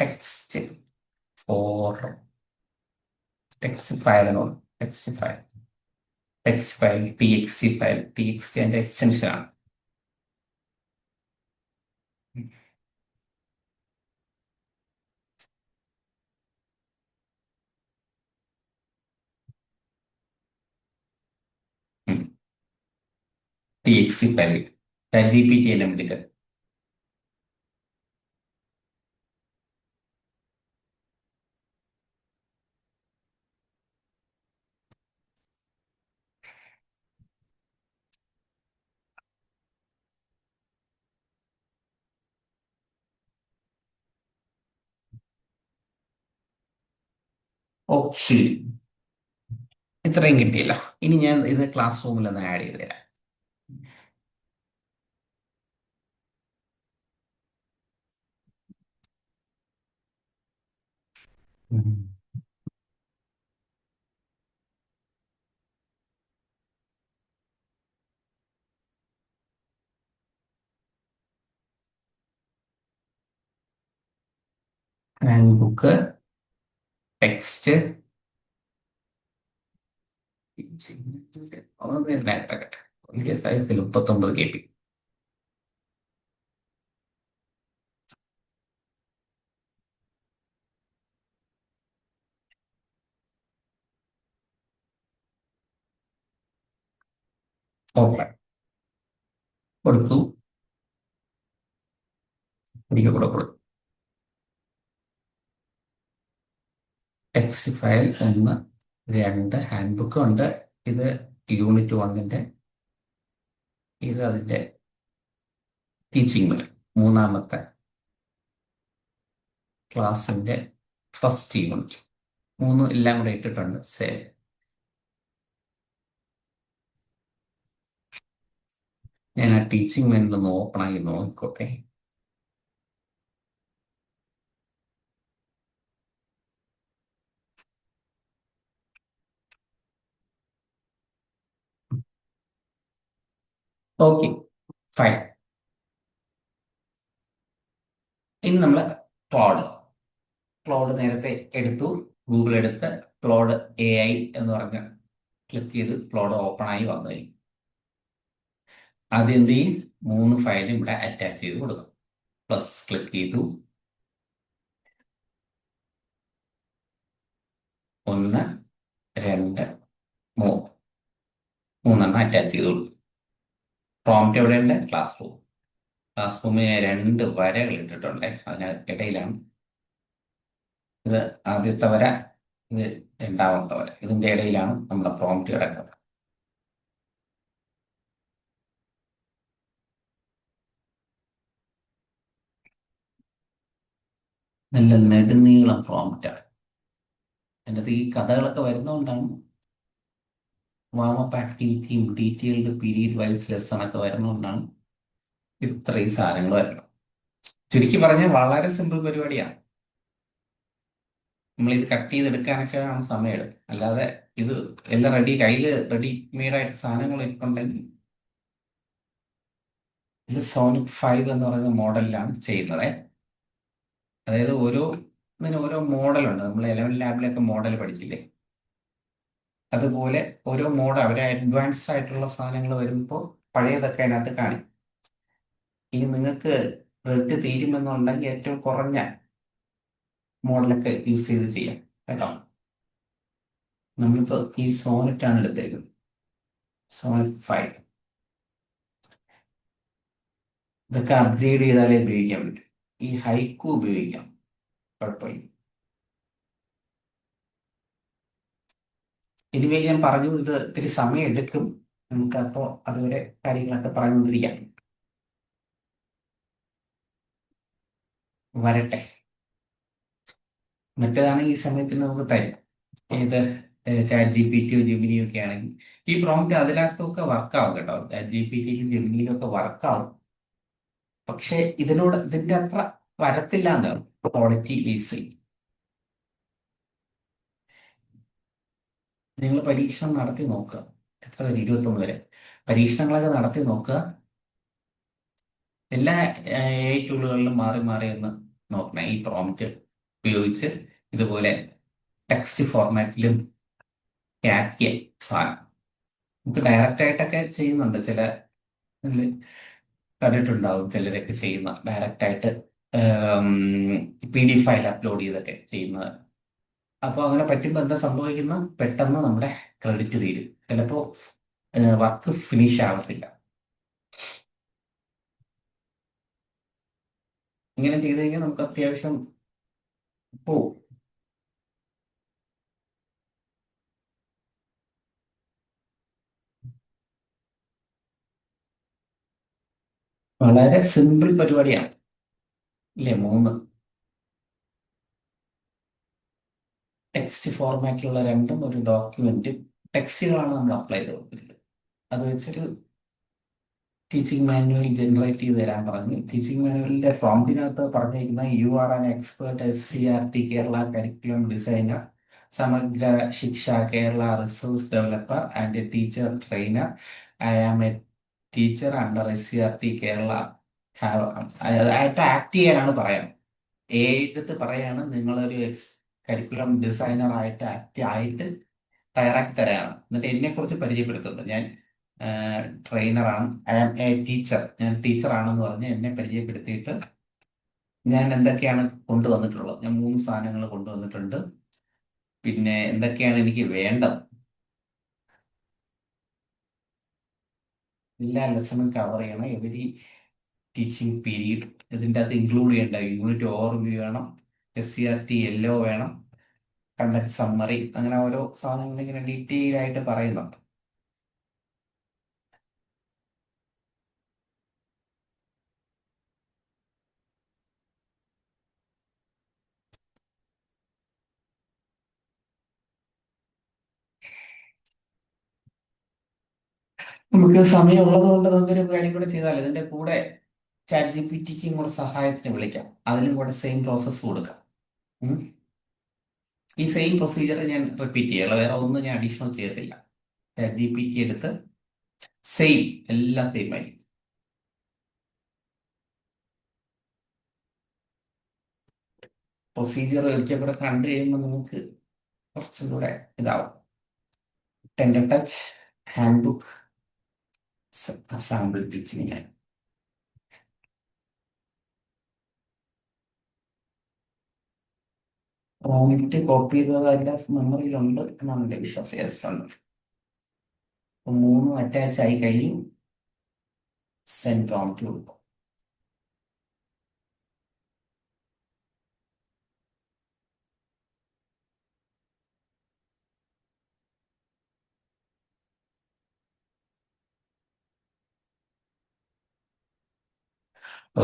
text for text file text file text file TXT അതിന്റെ എക്സ്റ്റൻഷൻ ആണ്. TXT ഫയൽ ChatGPT എല്ലാം എടുക്കുക. ഓക്കെ, ഇത്രയും കിട്ടിയല്ലോ. ഇനി ഞാൻ ഇത് ക്ലാസ് റൂമിൽ ഒന്ന് ആഡ് ചെയ്ത് തരാം. ഹാൻഡ് ബുക്ക്, ടെക്സ്റ്റ്, വലിയ സൈസിൽ 39 KB. ഓക്കെ, കൊടുത്തു. ഒരിക്കൽ കൂടെ കൊടുത്തു. ടെക്സ്റ്റ് ഫയൽ 1, 2 ഹാൻഡ് ബുക്ക് ഉണ്ട്. ഇത് യൂണിറ്റ് 1ന്റെ, ഇത് അതിന്റെ ടീച്ചിങ് മെത്തേഡ്, മൂന്നാമത്തെ ക്ലാസിന്റെ ഫസ്റ്റ് യൂണിറ്റ്. മൂന്ന് എല്ലാം കൂടെ ഇട്ടിട്ടുണ്ട്. സേവ്. ഞാൻ ആ ടീച്ചിങ് മെനു ഒന്ന് ഓപ്പൺ ആക്കി നോക്കോട്ടെ. Okay, fine. ഇനി നമ്മൾ ക്ലോഡ് ക്ലോഡ് നേരത്തെ എടുത്തു. ഗൂഗിൾ എടുത്ത് ക്ലോഡ് AI എന്ന് പറഞ്ഞ് ക്ലിക്ക് ചെയ്ത് ക്ലോഡ് ഓപ്പൺ ആയി വന്നു കഴിഞ്ഞു. ആദ്യം എന്ത് ചെയ്യും? 3 ഫയലും ഇവിടെ അറ്റാച്ച് ചെയ്ത് കൊടുക്കും. പ്ലസ് ക്ലിക്ക് ചെയ്തു. 1, 2, 3, മൂന്നെണ്ണം അറ്റാച്ച് ചെയ്ത് കൊടുക്കും. പ്രോംപ്റ്റ് എവിടെയുണ്ട്? Class room. ക്ലാസ് റൂമിൽ 2 വരകൾ ഇട്ടിട്ടുണ്ട്. അതിന് ഇടയിലാണ് ഇത് ആദ്യത്തെ വര, ഇത് രണ്ടാമത്തെ വര. ഇതിന്റെ ഇടയിലാണ് നമ്മുടെ പ്രോംപ്റ്റ് കിടക്കുന്നത്. നല്ല നെടുനീളം പ്രോംപ്റ്റാണ്. അതിനകത്ത് ഈ കഥകളൊക്കെ വരുന്നതുകൊണ്ടാണ്, വാമപ്പ് ആക്ടിവിറ്റിയും ഡീറ്റെയിൽഡ് പീരീഡ് വൈസ് ലെസൺ ഒക്കെ വരുന്നതുകൊണ്ടാണ് ഇത്രയും സാധനങ്ങൾ വരുന്നത്. ചുരുക്കി പറഞ്ഞാൽ വളരെ സിമ്പിൾ പരിപാടിയാണ്. നമ്മൾ ഇത് കട്ട് ചെയ്തെടുക്കാനൊക്കെ ആണ് സമയമെടുക്കും. അല്ലാതെ ഇത് എല്ലാം റെഡി, കയ്യിൽ റെഡി മെയ്ഡായിട്ട് സാധനങ്ങൾ ഇട്ടുണ്ടെങ്കിൽ. ഇത് സോണിക് 5 എന്ന് പറയുന്ന മോഡലിലാണ് ചെയ്യുന്നത്. അതായത് ഇതിന് ഓരോ മോഡലുണ്ട്. നമ്മൾ 11 ലാബിലൊക്കെ മോഡൽ പഠിച്ചില്ലേ? അതുപോലെ ഓരോ മോഡൽ, അവരെ അഡ്വാൻസ്ഡ് ആയിട്ടുള്ള സാധനങ്ങൾ വരുമ്പോൾ പഴയതൊക്കെ അതിനകത്ത് കാണിക്കും. ഇനി നിങ്ങൾക്ക് റെഡ് തീരുമെന്നുണ്ടെങ്കിൽ ഏറ്റവും കുറഞ്ഞ മോഡലൊക്കെ യൂസ് ചെയ്ത് ചെയ്യാം കേട്ടോ. നമ്മളിപ്പോൾ ഈ സോണറ്റ് ആണ് എടുത്തേക്കുന്നത്. സോണറ്റ് 5 ഇതൊക്കെ അപ്ഗ്രേഡ് ചെയ്താലേ ഉപയോഗിക്കാൻ പറ്റും. ഈ ഹൈക്കു ഉപയോഗിക്കാം, കുഴപ്പമില്ല. ഇതുവരെ ഞാൻ പറഞ്ഞു, ഇത് ഇത്തിരി സമയം എടുക്കും. നമുക്കപ്പോൾ അതുവരെ കാര്യങ്ങളൊക്കെ പറഞ്ഞുകൊണ്ടിരിക്കാം. വരട്ടെ. മറ്റേതാണെങ്കിൽ ഈ സമയത്തിന് നമുക്ക് തരും. ഏത് ChatGPT ജെമിനിയോ ഒക്കെ ആണെങ്കിൽ ഈ പ്രോംപ്റ്റ് അതിനകത്തൊക്കെ വർക്കാവും കേട്ടോ. ChatGPT ജെമിനിയിലും ഒക്കെ വർക്കാവും. പക്ഷെ ഇതിന്റെ അത്ര വരത്തില്ല എന്നാണ് ക്വാളിറ്റി ബേസ്. നിങ്ങൾ പരീക്ഷണം നടത്തി നോക്കുക. എത്ര വരെ? 21 വരെ പരീക്ഷണങ്ങളൊക്കെ നടത്തി നോക്കുക. എല്ലാ AI ടൂളുകളിലും മാറി മാറി ഒന്ന് നോക്കണം. ഈ പ്രോംപ്റ്റ് ഉപയോഗിച്ച് ഇതുപോലെ ടെക്സ്റ്റ് ഫോർമാറ്റിലും ആക്കിയ സാധനം നമുക്ക് ഡയറക്റ്റ് ആയിട്ടൊക്കെ ചെയ്യുന്നുണ്ട്. ചില ഇതില് കണ്ടിട്ടുണ്ടാവും ചിലരൊക്കെ ചെയ്യുന്ന ഡയറക്റ്റ് ആയിട്ട് PDF ഫയൽ അപ്ലോഡ് ചെയ്തൊക്കെ ചെയ്യുന്നത്. അപ്പോൾ അങ്ങനെ പറ്റുമ്പോൾ എന്താ സംഭവിക്കുന്ന, പെട്ടെന്ന് നമ്മുടെ ക്രെഡിറ്റ് തീരും. ചിലപ്പോൾ വർക്ക് ഫിനിഷ് ആവത്തില്ല. ഇങ്ങനെ ചെയ്തു കഴിഞ്ഞാൽ നമുക്ക് അത്യാവശ്യം പോവും. വളരെ സിമ്പിൾ പരിപാടിയാണ്. ഇല്ലേ? 3 ടെക്സ്റ്റ് ഫോർമാറ്റിലുള്ള രണ്ടും ഒരു ഡോക്യുമെന്റ് ടെക്സ്റ്റുകളാണ് നമ്മൾ അപ്ലൈ ചെയ്ത് കൊടുത്തിട്ടുള്ളത്. അത് വെച്ചൊരു ടീച്ചിങ് മാനുവൽ ജനറേറ്റ് ചെയ്ത് തരാൻ പറഞ്ഞു. ടീച്ചിങ് മാനുവലിന്റെ പ്രോംപ്റ്റിനകത്ത് പറഞ്ഞിരിക്കുന്ന you are an expert SCRT Kerala curriculum designer, Samagra Shiksha Kerala resource developer and teacher trainer. I am a teacher under SCRT Kerala. ആയിട്ട് ആക്ട് ചെയ്യാനാണ് പറയാം. എടുത്ത് പറയാണ് നിങ്ങളൊരു കരിക്കുലം ഡിസൈനർ ആയിട്ട് ആക്ട് ആയിട്ട് തയ്യാറാക്കി തരാണ്. എന്നിട്ട് എന്നെ കുറിച്ച് പരിചയപ്പെടുത്തുന്നത് ഞാൻ ട്രെയിനറാണ്, ഐ ആം എ ടീച്ചർ, ഞാൻ ടീച്ചറാണെന്ന് പറഞ്ഞ് എന്നെ പരിചയപ്പെടുത്തിയിട്ട് ഞാൻ എന്തൊക്കെയാണ് കൊണ്ടുവന്നിട്ടുള്ളത്. ഞാൻ 3 സാധനങ്ങൾ കൊണ്ടുവന്നിട്ടുണ്ട്. പിന്നെ എന്തൊക്കെയാണ് എനിക്ക് വേണ്ടത്, എല്ലാ ലെസണും കവർ ചെയ്യണം. എവരി ടീച്ചിങ് പീരീഡ് ഇതിൻ്റെ അകത്ത് ഇൻക്ലൂഡ് ചെയ്യേണ്ട യൂണിറ്റ് ഓവർവ്യൂ വേണം, SCRT യെല്ലോ വേണം, കണ്ടക്ട് സമ്മറി, അങ്ങനെ ഓരോ സാധനങ്ങൾ ഇങ്ങനെ ഡീറ്റെയിൽ ആയിട്ട് പറയുന്നുണ്ട്. നമുക്ക് സമയമുള്ളത് കൊണ്ട് നമുക്കൊരു കാര്യം കൂടെ ചെയ്താൽ ഇതിന്റെ കൂടെ ChatGPTക്കും കൂടെ സഹായത്തിന് വിളിക്കാം. അതിലും കൂടെ സെയിം പ്രോസസ്സ് കൊടുക്കാം. ഉം. ഈ സെയിം പ്രൊസീജിയർ ഞാൻ റിപ്പീറ്റ് ചെയ്യാം, വേറെ ഒന്നും ഞാൻ അഡീഷണൽ ചെയ്യത്തില്ല. ChatGPT എടുത്ത് സെയിം, എല്ലാം സെയിം ആയിരിക്കും. പ്രൊസീജിയർ ഒരിക്കൽ കൂടെ കണ്ടു കഴിയുമ്പോൾ നമുക്ക് കുറച്ചും കൂടെ ഇതാവും. Tender touch, hand book, sample teaching. Prompt copy ചെയ്തത് അതിൻ്റെ മെമ്മറിയിലുണ്ട് എന്നാണ് എൻ്റെ വിശ്വാസം. യെസ് ഉണ്ട്. അപ്പൊ 3 അറ്റാച്ച് ആയി കഴിഞ്ഞു. സെൻഡ് പ്രോംപ്റ്റ് കൊടുക്കും.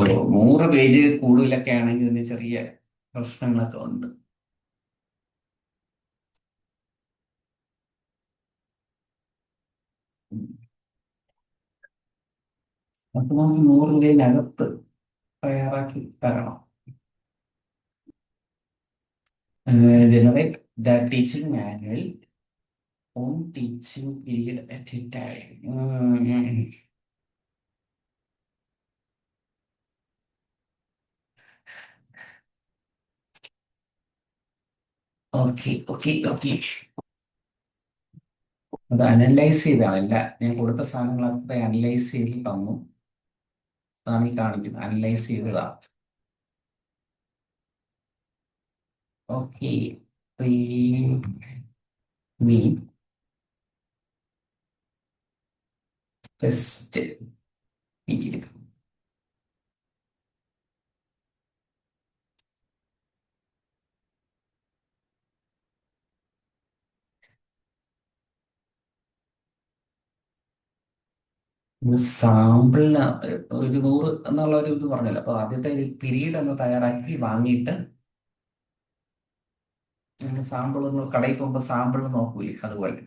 ഒരു 100 പേജ് കൂടുതലൊക്കെ ആണെങ്കിൽ ഇതിന് ചെറിയ പ്രശ്നങ്ങളൊക്കെ ഉണ്ട്. അപ്പൊ നമുക്ക് 100 പേജിനകത്ത് തയ്യാറാക്കി തരണം. Generate the teaching manual on teaching period at a time. Okay okay okay. അത് അനലൈസ് ചെയ്താണ്. അല്ല, ഞാൻ കൊടുത്ത സാധനങ്ങളൊക്കെ അനലൈസ് ചെയ്ത് തന്നു. അതാണ് ഈ കാണിക്കുന്നത്, അനലൈസ് ചെയ്തതാ. ഓക്കെ. മീ ടെസ്റ്റ് പീരീഡ്. സാമ്പിളിന് ഒരു 100 എന്നുള്ള ഒരു ഇത് പറഞ്ഞല്ലോ. അപ്പൊ ആദ്യത്തെ ഒരു പീരീഡ് ഒന്ന് തയ്യാറാക്കി വാങ്ങിയിട്ട് സാമ്പിൾ ഒന്ന് കടയിൽ പോകുമ്പോൾ സാമ്പിൾ നോക്കൂലേ, അതുപോലെ.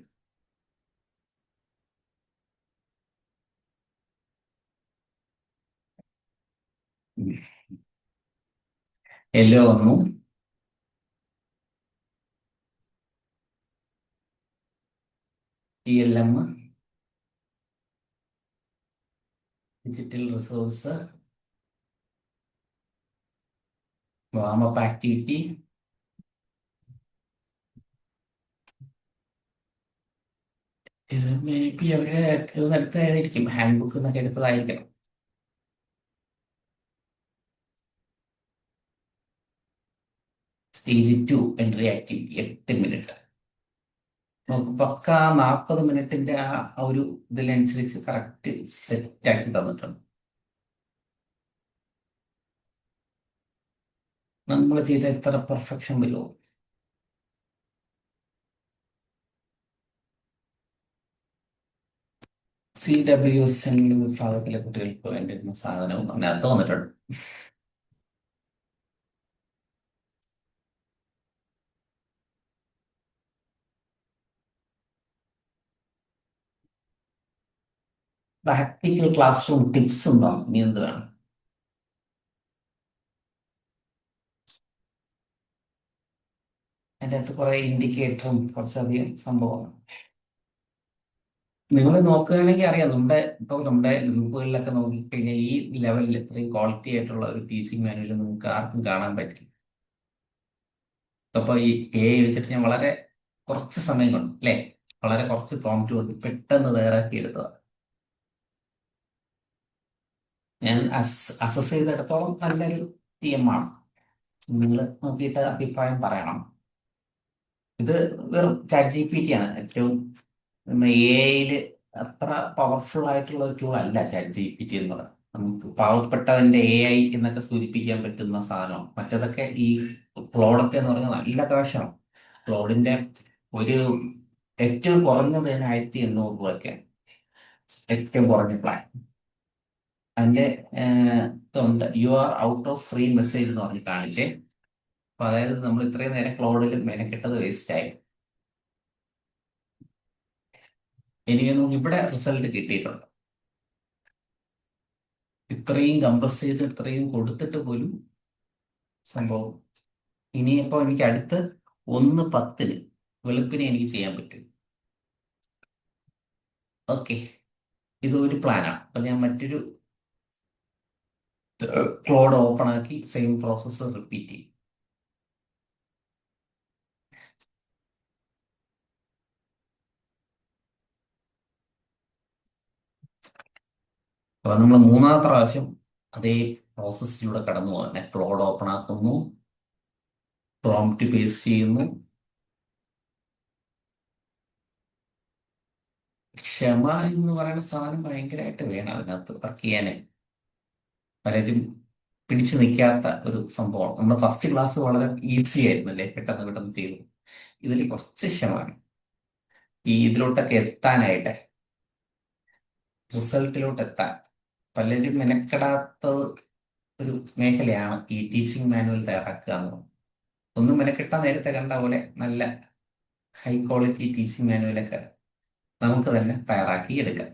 യെല്ലോ വന്നു. TLM, digital resource, warmup activity. ഇത് മേ ബി അവരെ എടുത്തതായിരിക്കും, ഹാൻഡ് ബുക്ക് എന്നൊക്കെ എടുത്തതായിരിക്കണം. Stage 2 entry activity 8 minute. നമുക്ക് പക്ക 40 മിനിറ്റിന്റെ ആ ഒരു ഇതിനനുസരിച്ച് കറക്റ്റ് സെറ്റ് ആക്കി തന്നിട്ടുണ്ട്. നമ്മൾ ചെയ്ത എത്ര പെർഫെക്ഷൻ വരുമോ? CWSN വിഭാഗത്തിലെ കുട്ടികൾക്ക് വേണ്ടിയിരുന്ന സാധനവും അതിനകത്ത് വന്നിട്ടുണ്ട്. പ്രാക്ടിക്കൽ ക്ലാസ് റൂം ടിപ്സ് ഉണ്ടോ? നീ എന്ത് വേണം? അതിൻ്റെ അകത്ത് കുറെ ഇൻഡിക്കേറ്ററും കുറച്ചധികം സംഭവമാണ്. നിങ്ങൾ നോക്കുകയാണെങ്കിൽ അറിയാം, നമ്മുടെ ഗ്രൂപ്പുകളിലൊക്കെ നോക്കിക്കഴിഞ്ഞാൽ ഈ ലെവലിൽ ഇത്രയും ക്വാളിറ്റി ആയിട്ടുള്ള ഒരു ടീച്ചിങ് മാനുവൽ നിങ്ങൾക്ക് ആർക്കും കാണാൻ പറ്റില്ല. അപ്പോൾ ഈ AI വെച്ചിട്ട് ഞാൻ വളരെ കുറച്ച് സമയം കൊണ്ട്, അല്ലേ, വളരെ കുറച്ച് പ്രോംപ്റ്റ് കൊണ്ട് പെട്ടെന്ന് തയ്യാറാക്കി എടുത്തതാണ്. ഞാൻ അസസ് ചെയ്തെടുത്തോളം നല്ലൊരു TM ആണ്. നിങ്ങൾ നോക്കിയിട്ട് അഭിപ്രായം പറയണം. ഇത് വെറും ChatGPT ആണ് ഏറ്റവും, AI അത്ര പവർഫുൾ ആയിട്ടുള്ള ഒരു ടൂൾ അല്ല ChatGPT എന്ന് പറയുന്നത്. നമുക്ക് പാവപ്പെട്ടവന്റെ AI എന്നൊക്കെ സൂചിപ്പിക്കാൻ പറ്റുന്ന സാധനമാണ്. മറ്റേതൊക്കെ ഈ ക്ലോഡൊക്കെ എന്ന് പറഞ്ഞാൽ നല്ല കാശാണ്. ക്ലോഡിന്റെ ഒരു ഏറ്റവും കുറഞ്ഞത് തന്നെ 1800 രൂപയൊക്കെ, ഏറ്റവും കുറഞ്ഞ പ്ലാൻ. അതിന്റെ ഇതുണ്ട്, you are out of free message എന്ന് പറഞ്ഞ് കാണിച്ചേ. അപ്പൊ അതായത് നമ്മൾ ഇത്രയും നേരം ക്ലോഡിൽ മെനക്കെട്ടത് വേസ്റ്റ് ആയി. എനിക്കൊന്നും ഇവിടെ റിസൾട്ട് കിട്ടിയിട്ടുണ്ട്. ഇത്രയും കംപ്രസ് ചെയ്ത് ഇത്രയും കൊടുത്തിട്ട് പോലും സംഭവം. ഇനിയിപ്പോ എനിക്ക് അടുത്ത് 1:10 വെളുപ്പിനെ എനിക്ക് ചെയ്യാൻ പറ്റും. ഓക്കെ, ഇത് ഒരു പ്ലാനാണ്. അപ്പൊ ഞാൻ മറ്റൊരു ക്ലോഡ് ഓപ്പൺ ആക്കി സെയിം പ്രോസസ്സ് റിപ്പീറ്റ് ചെയ്യും. അപ്പൊ നമ്മൾ മൂന്നാമത്തെ പ്രാവശ്യം അതേ പ്രോസസ്സിലൂടെ കടന്നു പോകാൻ ക്ലോഡ് ഓപ്പൺ ആക്കുന്നു, പ്രോംപ്റ്റ് പേസ്റ്റ് ചെയ്യുന്നു. ക്ഷമ എന്ന് പറയുന്ന സാധനം ഭയങ്കരമായിട്ട് വേണം അതിനകത്ത് വർക്ക് ചെയ്യാനേ. പലരും പിടിച്ചു നിൽക്കാത്ത ഒരു സംഭവമാണ്. നമ്മുടെ ഫസ്റ്റ് ക്ലാസ് വളരെ ഈസി ആയിരുന്നു, അല്ലേ, പെട്ടെന്ന് പെട്ടെന്ന് ചെയ്തു. ഇതിൽ കുറച്ച് ക്ഷമമാണ് ഈ ഇതിലോട്ടൊക്കെ എത്താനായിട്ട്, റിസൾട്ടിലോട്ട് എത്താൻ. പലരും മെനക്കെടാത്ത ഒരു മേഖലയാണ് ഈ ടീച്ചിങ് മാനുവൽ തയ്യാറാക്കുക എന്നുള്ളത്. ഒന്നും മെനക്കെട്ടാൻ നേരത്തെ കണ്ട പോലെ നല്ല ഹൈ ക്വാളിറ്റി ടീച്ചിങ് മാനുവലൊക്കെ നമുക്ക് തന്നെ തയ്യാറാക്കി എടുക്കാം.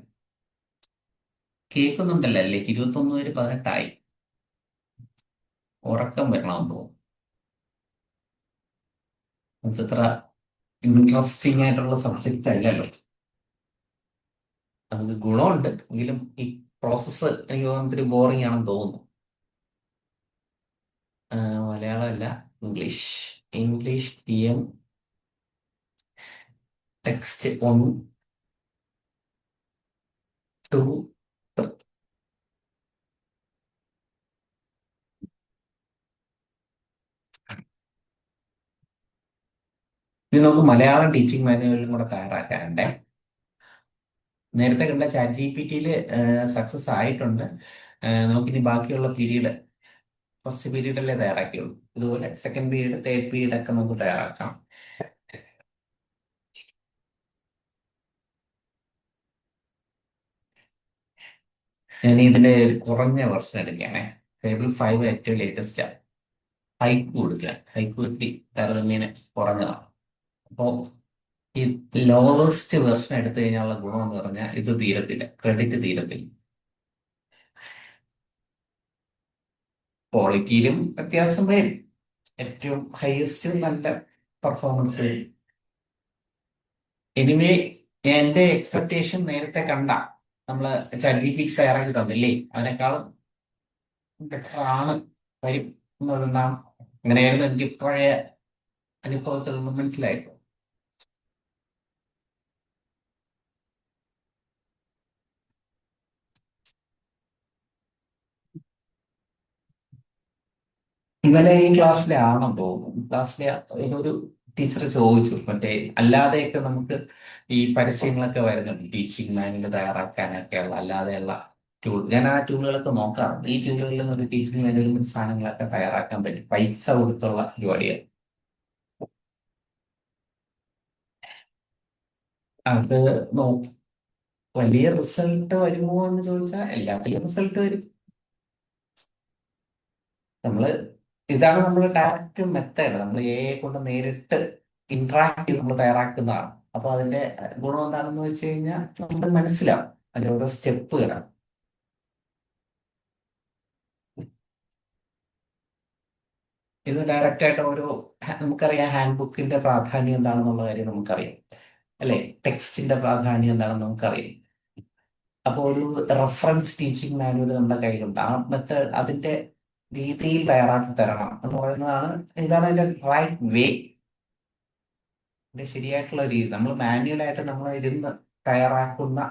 കേൾക്കുന്നുണ്ടല്ലോ അല്ലേ? 21:18 ഉറക്കം വരണമെന്ന് തോന്നുന്നു. അതത്ര ഇൻട്രസ്റ്റിംഗ് ആയിട്ടുള്ള സബ്ജക്റ്റ് അല്ലല്ലോ. നമുക്ക് ഗുണമുണ്ട് എങ്കിലും ഈ പ്രോസസ്സ് എനിക്ക് തോന്നുന്നത് ബോറിംഗ് ആണെന്ന് തോന്നുന്നു. മലയാളം അല്ല, ഇംഗ്ലീഷ്. English TM text 1, 2, 3. ഇനി നമുക്ക് മലയാളം ടീച്ചിങ് മാനുവലും കൂടെ തയ്യാറാക്കാനുണ്ടേ. നേരത്തെ കണ്ട ChatGPT സക്സസ് ആയിട്ടുണ്ട്. നമുക്കിനി ബാക്കിയുള്ള പീരീഡ്, ഫസ്റ്റ് പീരീഡല്ലേ തയ്യാറാക്കിയുള്ളൂ. ഇതുപോലെ സെക്കൻഡ് പീരീഡ്, തേർഡ് പീരീഡ് ഒക്കെ നമുക്ക് തയ്യാറാക്കാം. ഞാൻ ഇതിന്റെ ഒരു കുറഞ്ഞ വെർഷൻ എടുക്കുകയാണേ. Fable 5 ഏറ്റവും ലേറ്റസ്റ്റ് ആണ്. ഹൈക്ക് കൊടുക്കുക, ഹൈക്ക് വെട്ടി താരതമ്യേന കുറഞ്ഞതാണ്. അപ്പോൾ ഈ ലോവസ്റ്റ് വെർഷൻ എടുത്തു കഴിഞ്ഞാലുള്ള ഗുണം എന്ന് പറഞ്ഞാൽ ഇത് തീരത്തില്ല, ക്രെഡിറ്റ് തീരത്തില്ല. ക്വാളിറ്റിയിലും വ്യത്യാസം വരും. ഏറ്റവും ഹയസ്റ്റ് നല്ല പെർഫോമൻസ് വരും. എനിവേ, എന്റെ എക്സ്പെക്ടേഷൻ നേരത്തെ കണ്ട നമ്മള് ChatGPT തയ്യാറാക്കി തന്നില്ലേ, അതിനേക്കാളും ബെറ്റർ ആണ്, വരും എന്നതെന്താണ്. അങ്ങനെയായിരുന്നു എനിക്ക് പഴയ അനുഭവത്തിൽ നിന്ന് മനസ്സിലായത്. ഇന്നലെ ഈ ക്ലാസ്സിലെ ആണെന്ന് തോന്നുന്നു, ക്ലാസ്സിലെ ഒരു ടീച്ചർ ചോദിച്ചു, മറ്റേ അല്ലാതെയൊക്കെ നമുക്ക് ഈ പരസ്യങ്ങളൊക്കെ വരുന്നുണ്ട് ടീച്ചിങ് മാനുവൽ തയ്യാറാക്കാനൊക്കെയുള്ള അല്ലാതെയുള്ള ടൂൾ. ഞാൻ ആ ടൂളുകളൊക്കെ നോക്കാറുണ്ട്. ഈ ടൂളുകളിൽ നിന്ന് ഒരു ടീച്ചിങ് മാനുവലും സാധനങ്ങളൊക്കെ തയ്യാറാക്കാൻ പറ്റും, പൈസ കൊടുത്തുള്ള പരിപാടിയാണ്. അത് നോക്കി വലിയ റിസൾട്ട് വരുമോ എന്ന് ചോദിച്ചാൽ എല്ലാത്തിലും റിസൾട്ട് വരും. നമ്മള് ഇതാണ് നമ്മൾ ഡയറക്റ്റ് മെത്തേഡ്, നമ്മൾ AI കൊണ്ട് നേരിട്ട് ഇന്ററാക്ട് ചെയ്ത് നമ്മൾ തയ്യാറാക്കുന്നതാണ്. അപ്പൊ അതിന്റെ ഗുണം എന്താണെന്ന് വെച്ച് കഴിഞ്ഞാൽ നമുക്ക് മനസ്സിലാവും. അതിൽ ഓരോ സ്റ്റെപ്പുകളാണ്. ഇത് ഡയറക്റ്റ് ആയിട്ട് ഓരോ നമുക്കറിയാം ഹാൻഡ് ബുക്കിന്റെ പ്രാധാന്യം എന്താണെന്നുള്ള കാര്യം നമുക്കറിയാം, അല്ലെ? ടെക്സ്റ്റിന്റെ പ്രാധാന്യം എന്താണെന്ന് നമുക്കറിയാം. അപ്പോൾ ഒരു റെഫറൻസ് ടീച്ചിങ് മാനുവൽ നമ്മുടെ കയ്യിലുണ്ട്. ആ മെത്തേഡ് അതിന്റെ രീതിയിൽ തയ്യാറാക്കി തരണം എന്ന് പറയുന്നതാണ്, ഇതാണ് അതിന്റെ റൈറ്റ് വേ, ഇതിന്റെ ശരിയായിട്ടുള്ള രീതി. നമ്മൾ മാനുവലായിട്ട് നമ്മൾ ഇരുന്ന് തയ്യാറാക്കുന്ന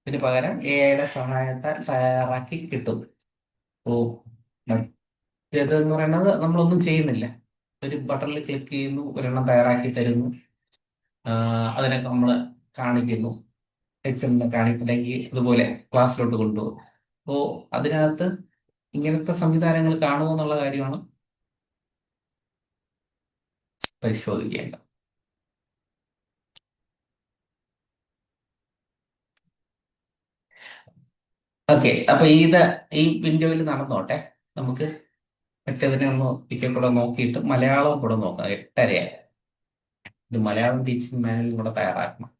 ഇതിന് പകരം എഐയുടെ സഹായത്താൽ തയ്യാറാക്കി കിട്ടും. ഓ, മറ്റേതെന്ന് പറയുന്നത് നമ്മളൊന്നും ചെയ്യുന്നില്ല, ഒരു ബട്ടണിൽ ക്ലിക്ക് ചെയ്യുന്നു, ഒരെണ്ണം തയ്യാറാക്കി തരുന്നു. അതിനൊക്കെ നമ്മൾ കാണിക്കുന്നു, HMനെ കാണിക്കില്ലെങ്കിൽ ഇതുപോലെ ക്ലാസ്സിലോട്ട് കൊണ്ടുപോകും. അപ്പോൾ അതിനകത്ത് ഇങ്ങനത്തെ സംവിധാനങ്ങൾ കാണുമോ എന്നുള്ള കാര്യമാണ് പരിശോധിക്കേണ്ടത്. ഓക്കെ, അപ്പൊ ഈ വിൻഡോയിൽ നടന്നോട്ടെ. നമുക്ക് മറ്റേതിനെ ഒന്ന് ഒരിക്കൽ കൂടെ നോക്കിയിട്ട് മലയാളം കൂടെ നോക്കാം. 8:30 ഒരു മലയാളം ടീച്ചിങ് മാനുവൽ കൂടെ തയ്യാറാക്കണം.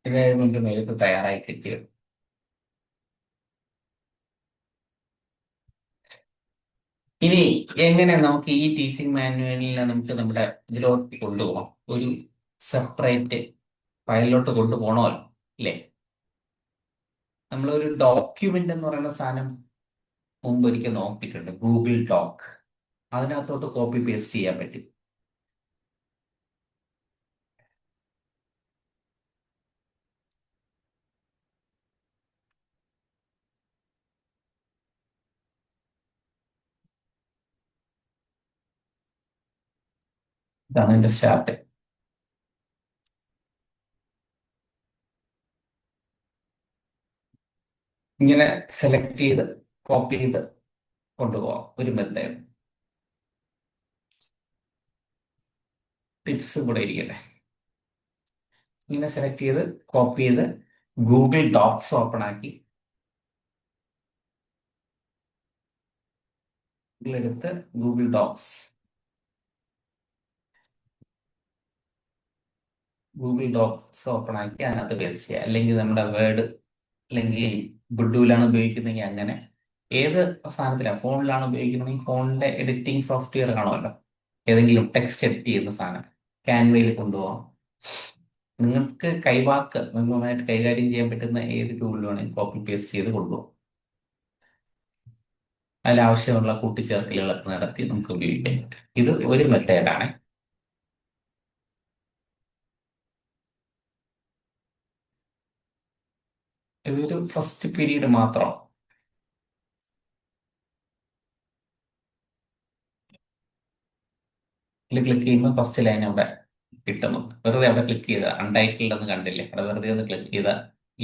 ഇതായതുകൊണ്ട് നേരത്തെ തയ്യാറായി കിട്ടിയത്. ഇനി എങ്ങനെ നമുക്ക് ഈ ടീച്ചിങ് മാനുവലിനെ നമുക്ക് നമ്മുടെ ഇതിലോട്ട് കൊണ്ടുപോകാം? ഒരു സെപ്പറേറ്റ് ഫയലിലോട്ട് കൊണ്ടുപോകണമല്ലോ, അല്ലേ? നമ്മളൊരു ഡോക്യുമെന്റ് എന്ന് പറയുന്ന സാധനം മുമ്പ് ഒരിക്കൽ നോക്കിയിട്ടുണ്ട്, ഗൂഗിൾ ഡോക്ക്. അതിനകത്തോട്ട് കോപ്പി പേസ്റ്റ് ചെയ്യാൻ പറ്റും. ഇതാണ് എന്റെ സ്റ്റാർട്ട്. ഇങ്ങനെ സെലക്ട് ചെയ്ത് കോപ്പി ചെയ്ത് കൊണ്ടുപോകാം, ഒരു മെത്തേഡ്. ടിപ്സും കൂടെ ഇരിക്കട്ടെ. ഇങ്ങനെ സെലക്ട് ചെയ്ത് കോപ്പി ചെയ്ത് ഗൂഗിൾ ഡോക്സ് ഓപ്പൺ ആക്കി ഇതിലെടുത്ത് ഗൂഗിൾ ഡോക്സ് ഓപ്പൺ ആക്കി അതിനകത്ത് പേസ്റ്റ് ചെയ്യുക. അല്ലെങ്കിൽ നമ്മുടെ വേർഡ്, അല്ലെങ്കിൽ ബുഡുവിലാണ് ഉപയോഗിക്കുന്നതെങ്കിൽ അങ്ങനെ, ഏത് സാധനത്തിലാണ്, ഫോണിലാണ് ഉപയോഗിക്കുന്നതെങ്കിൽ ഫോണിന്റെ എഡിറ്റിംഗ് സോഫ്റ്റ്വെയർ കാണുമല്ലോ, ഏതെങ്കിലും ടെക്സ്റ്റ് എഡിറ്റ് ചെയ്യുന്ന സാധനം ക്യാൻവയിൽ കൊണ്ടുപോകാം. നിങ്ങൾക്ക് കൈവാക്ക് നന്നായിട്ട് കൈകാര്യം ചെയ്യാൻ പറ്റുന്ന ഏത് ടൂളിൽ വേണമെങ്കിൽ കോപ്പി പേസ്റ്റ് ചെയ്ത് കൊണ്ടുപോകാം. അതിലാവശ്യമുള്ള കൂട്ടിച്ചേർക്കലുകളൊക്കെ നടത്തി നമുക്ക് ഉപയോഗിക്കാം. ഇത് ഒരു മെത്തേഡാണ്. ഇതൊരു ഫസ്റ്റ് പീരീഡ് മാത്രം. ഇതിൽ ക്ലിക്ക് ചെയ്യുമ്പോൾ ഫസ്റ്റ് ലൈൻ അവിടെ കിട്ടുന്നു. വെറുതെ അവിടെ ക്ലിക്ക് ചെയ്ത അൺടൈറ്റിൽഡ് എന്ന് കണ്ടില്ലേ, അവിടെ വെറുതെ ഒന്ന് ക്ലിക്ക് ചെയ്ത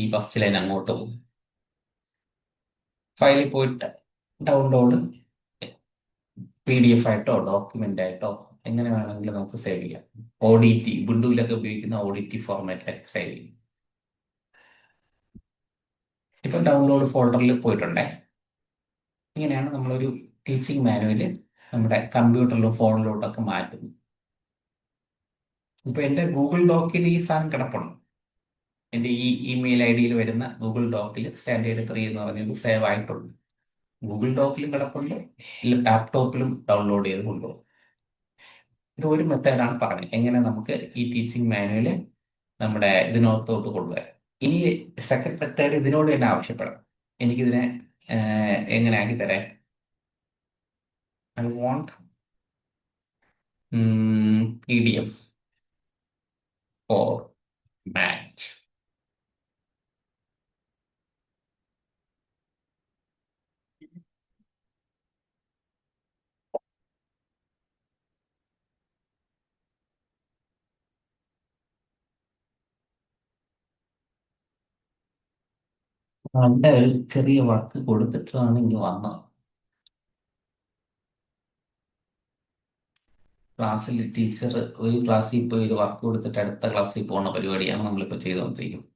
ഈ ഫസ്റ്റ് ലൈൻ അങ്ങോട്ട് പോകും. ഫയലിൽ പോയിട്ട് ഡൗൺലോഡ് PDF ആയിട്ടോ ഡോക്യുമെന്റ് ആയിട്ടോ എങ്ങനെ വേണമെങ്കിലും നമുക്ക് സേവ് ചെയ്യാം. ODT, വിൻഡോയിലൊക്കെ ഉപയോഗിക്കുന്ന ODT ഫോർമാറ്റിലൊക്കെ സേവ് ചെയ്യും. ഇപ്പൊ ഡൗൺലോഡ് ഫോൾഡറിൽ പോയിട്ടുണ്ടേ. ഇങ്ങനെയാണ് നമ്മളൊരു ടീച്ചിങ് മാനുവല് നമ്മുടെ കമ്പ്യൂട്ടറിലും ഫോണിലോട്ടൊക്കെ മാറ്റുന്നത്. ഇപ്പൊ എന്റെ ഗൂഗിൾ ഡോക്കിൽ ഈ സാധനം കിടപ്പുണ്ട്. എന്റെ ഈ ഇമെയിൽ ID വരുന്ന ഗൂഗിൾ ഡോക്കിൽ സ്റ്റാൻഡേർഡ് 3 എന്ന് പറഞ്ഞൊരു സേവ് ആയിട്ടുണ്ട്. ഗൂഗിൾ ഡോക്കിലും കിടപ്പുണ്ട്, ലാപ്ടോപ്പിലും ഡൗൺലോഡ് ചെയ്ത് കൊണ്ടുപോകും. ഇത് ഒരു മെത്തേഡാണ് പറഞ്ഞത്, എങ്ങനെ നമുക്ക് ഈ ടീച്ചിങ് മാനുവല് നമ്മുടെ ഇതിനകത്തോട്ട് കൊണ്ടുവരാം. ഇനി സെക്കൻഡ് മെത്തേഡ് ഇതിനോട് തന്നെ ആവശ്യപ്പെടാം. എനിക്കിതിനെ എങ്ങനെ ആക്കി തരാം? I want PDF format. അവിടെ ഒരു ചെറിയ വർക്ക് കൊടുത്തിട്ടാണ് ഇനി വന്നത്. ക്ലാസ്സിൽ ടീച്ചർ ഒരു ക്ലാസ്സിൽ പോയി ഒരു വർക്ക് കൊടുത്തിട്ട് അടുത്ത ക്ലാസ്സിൽ പോകുന്ന പരിപാടിയാണ് നമ്മളിപ്പോൾ ചെയ്തുകൊണ്ടിരിക്കുന്നത്.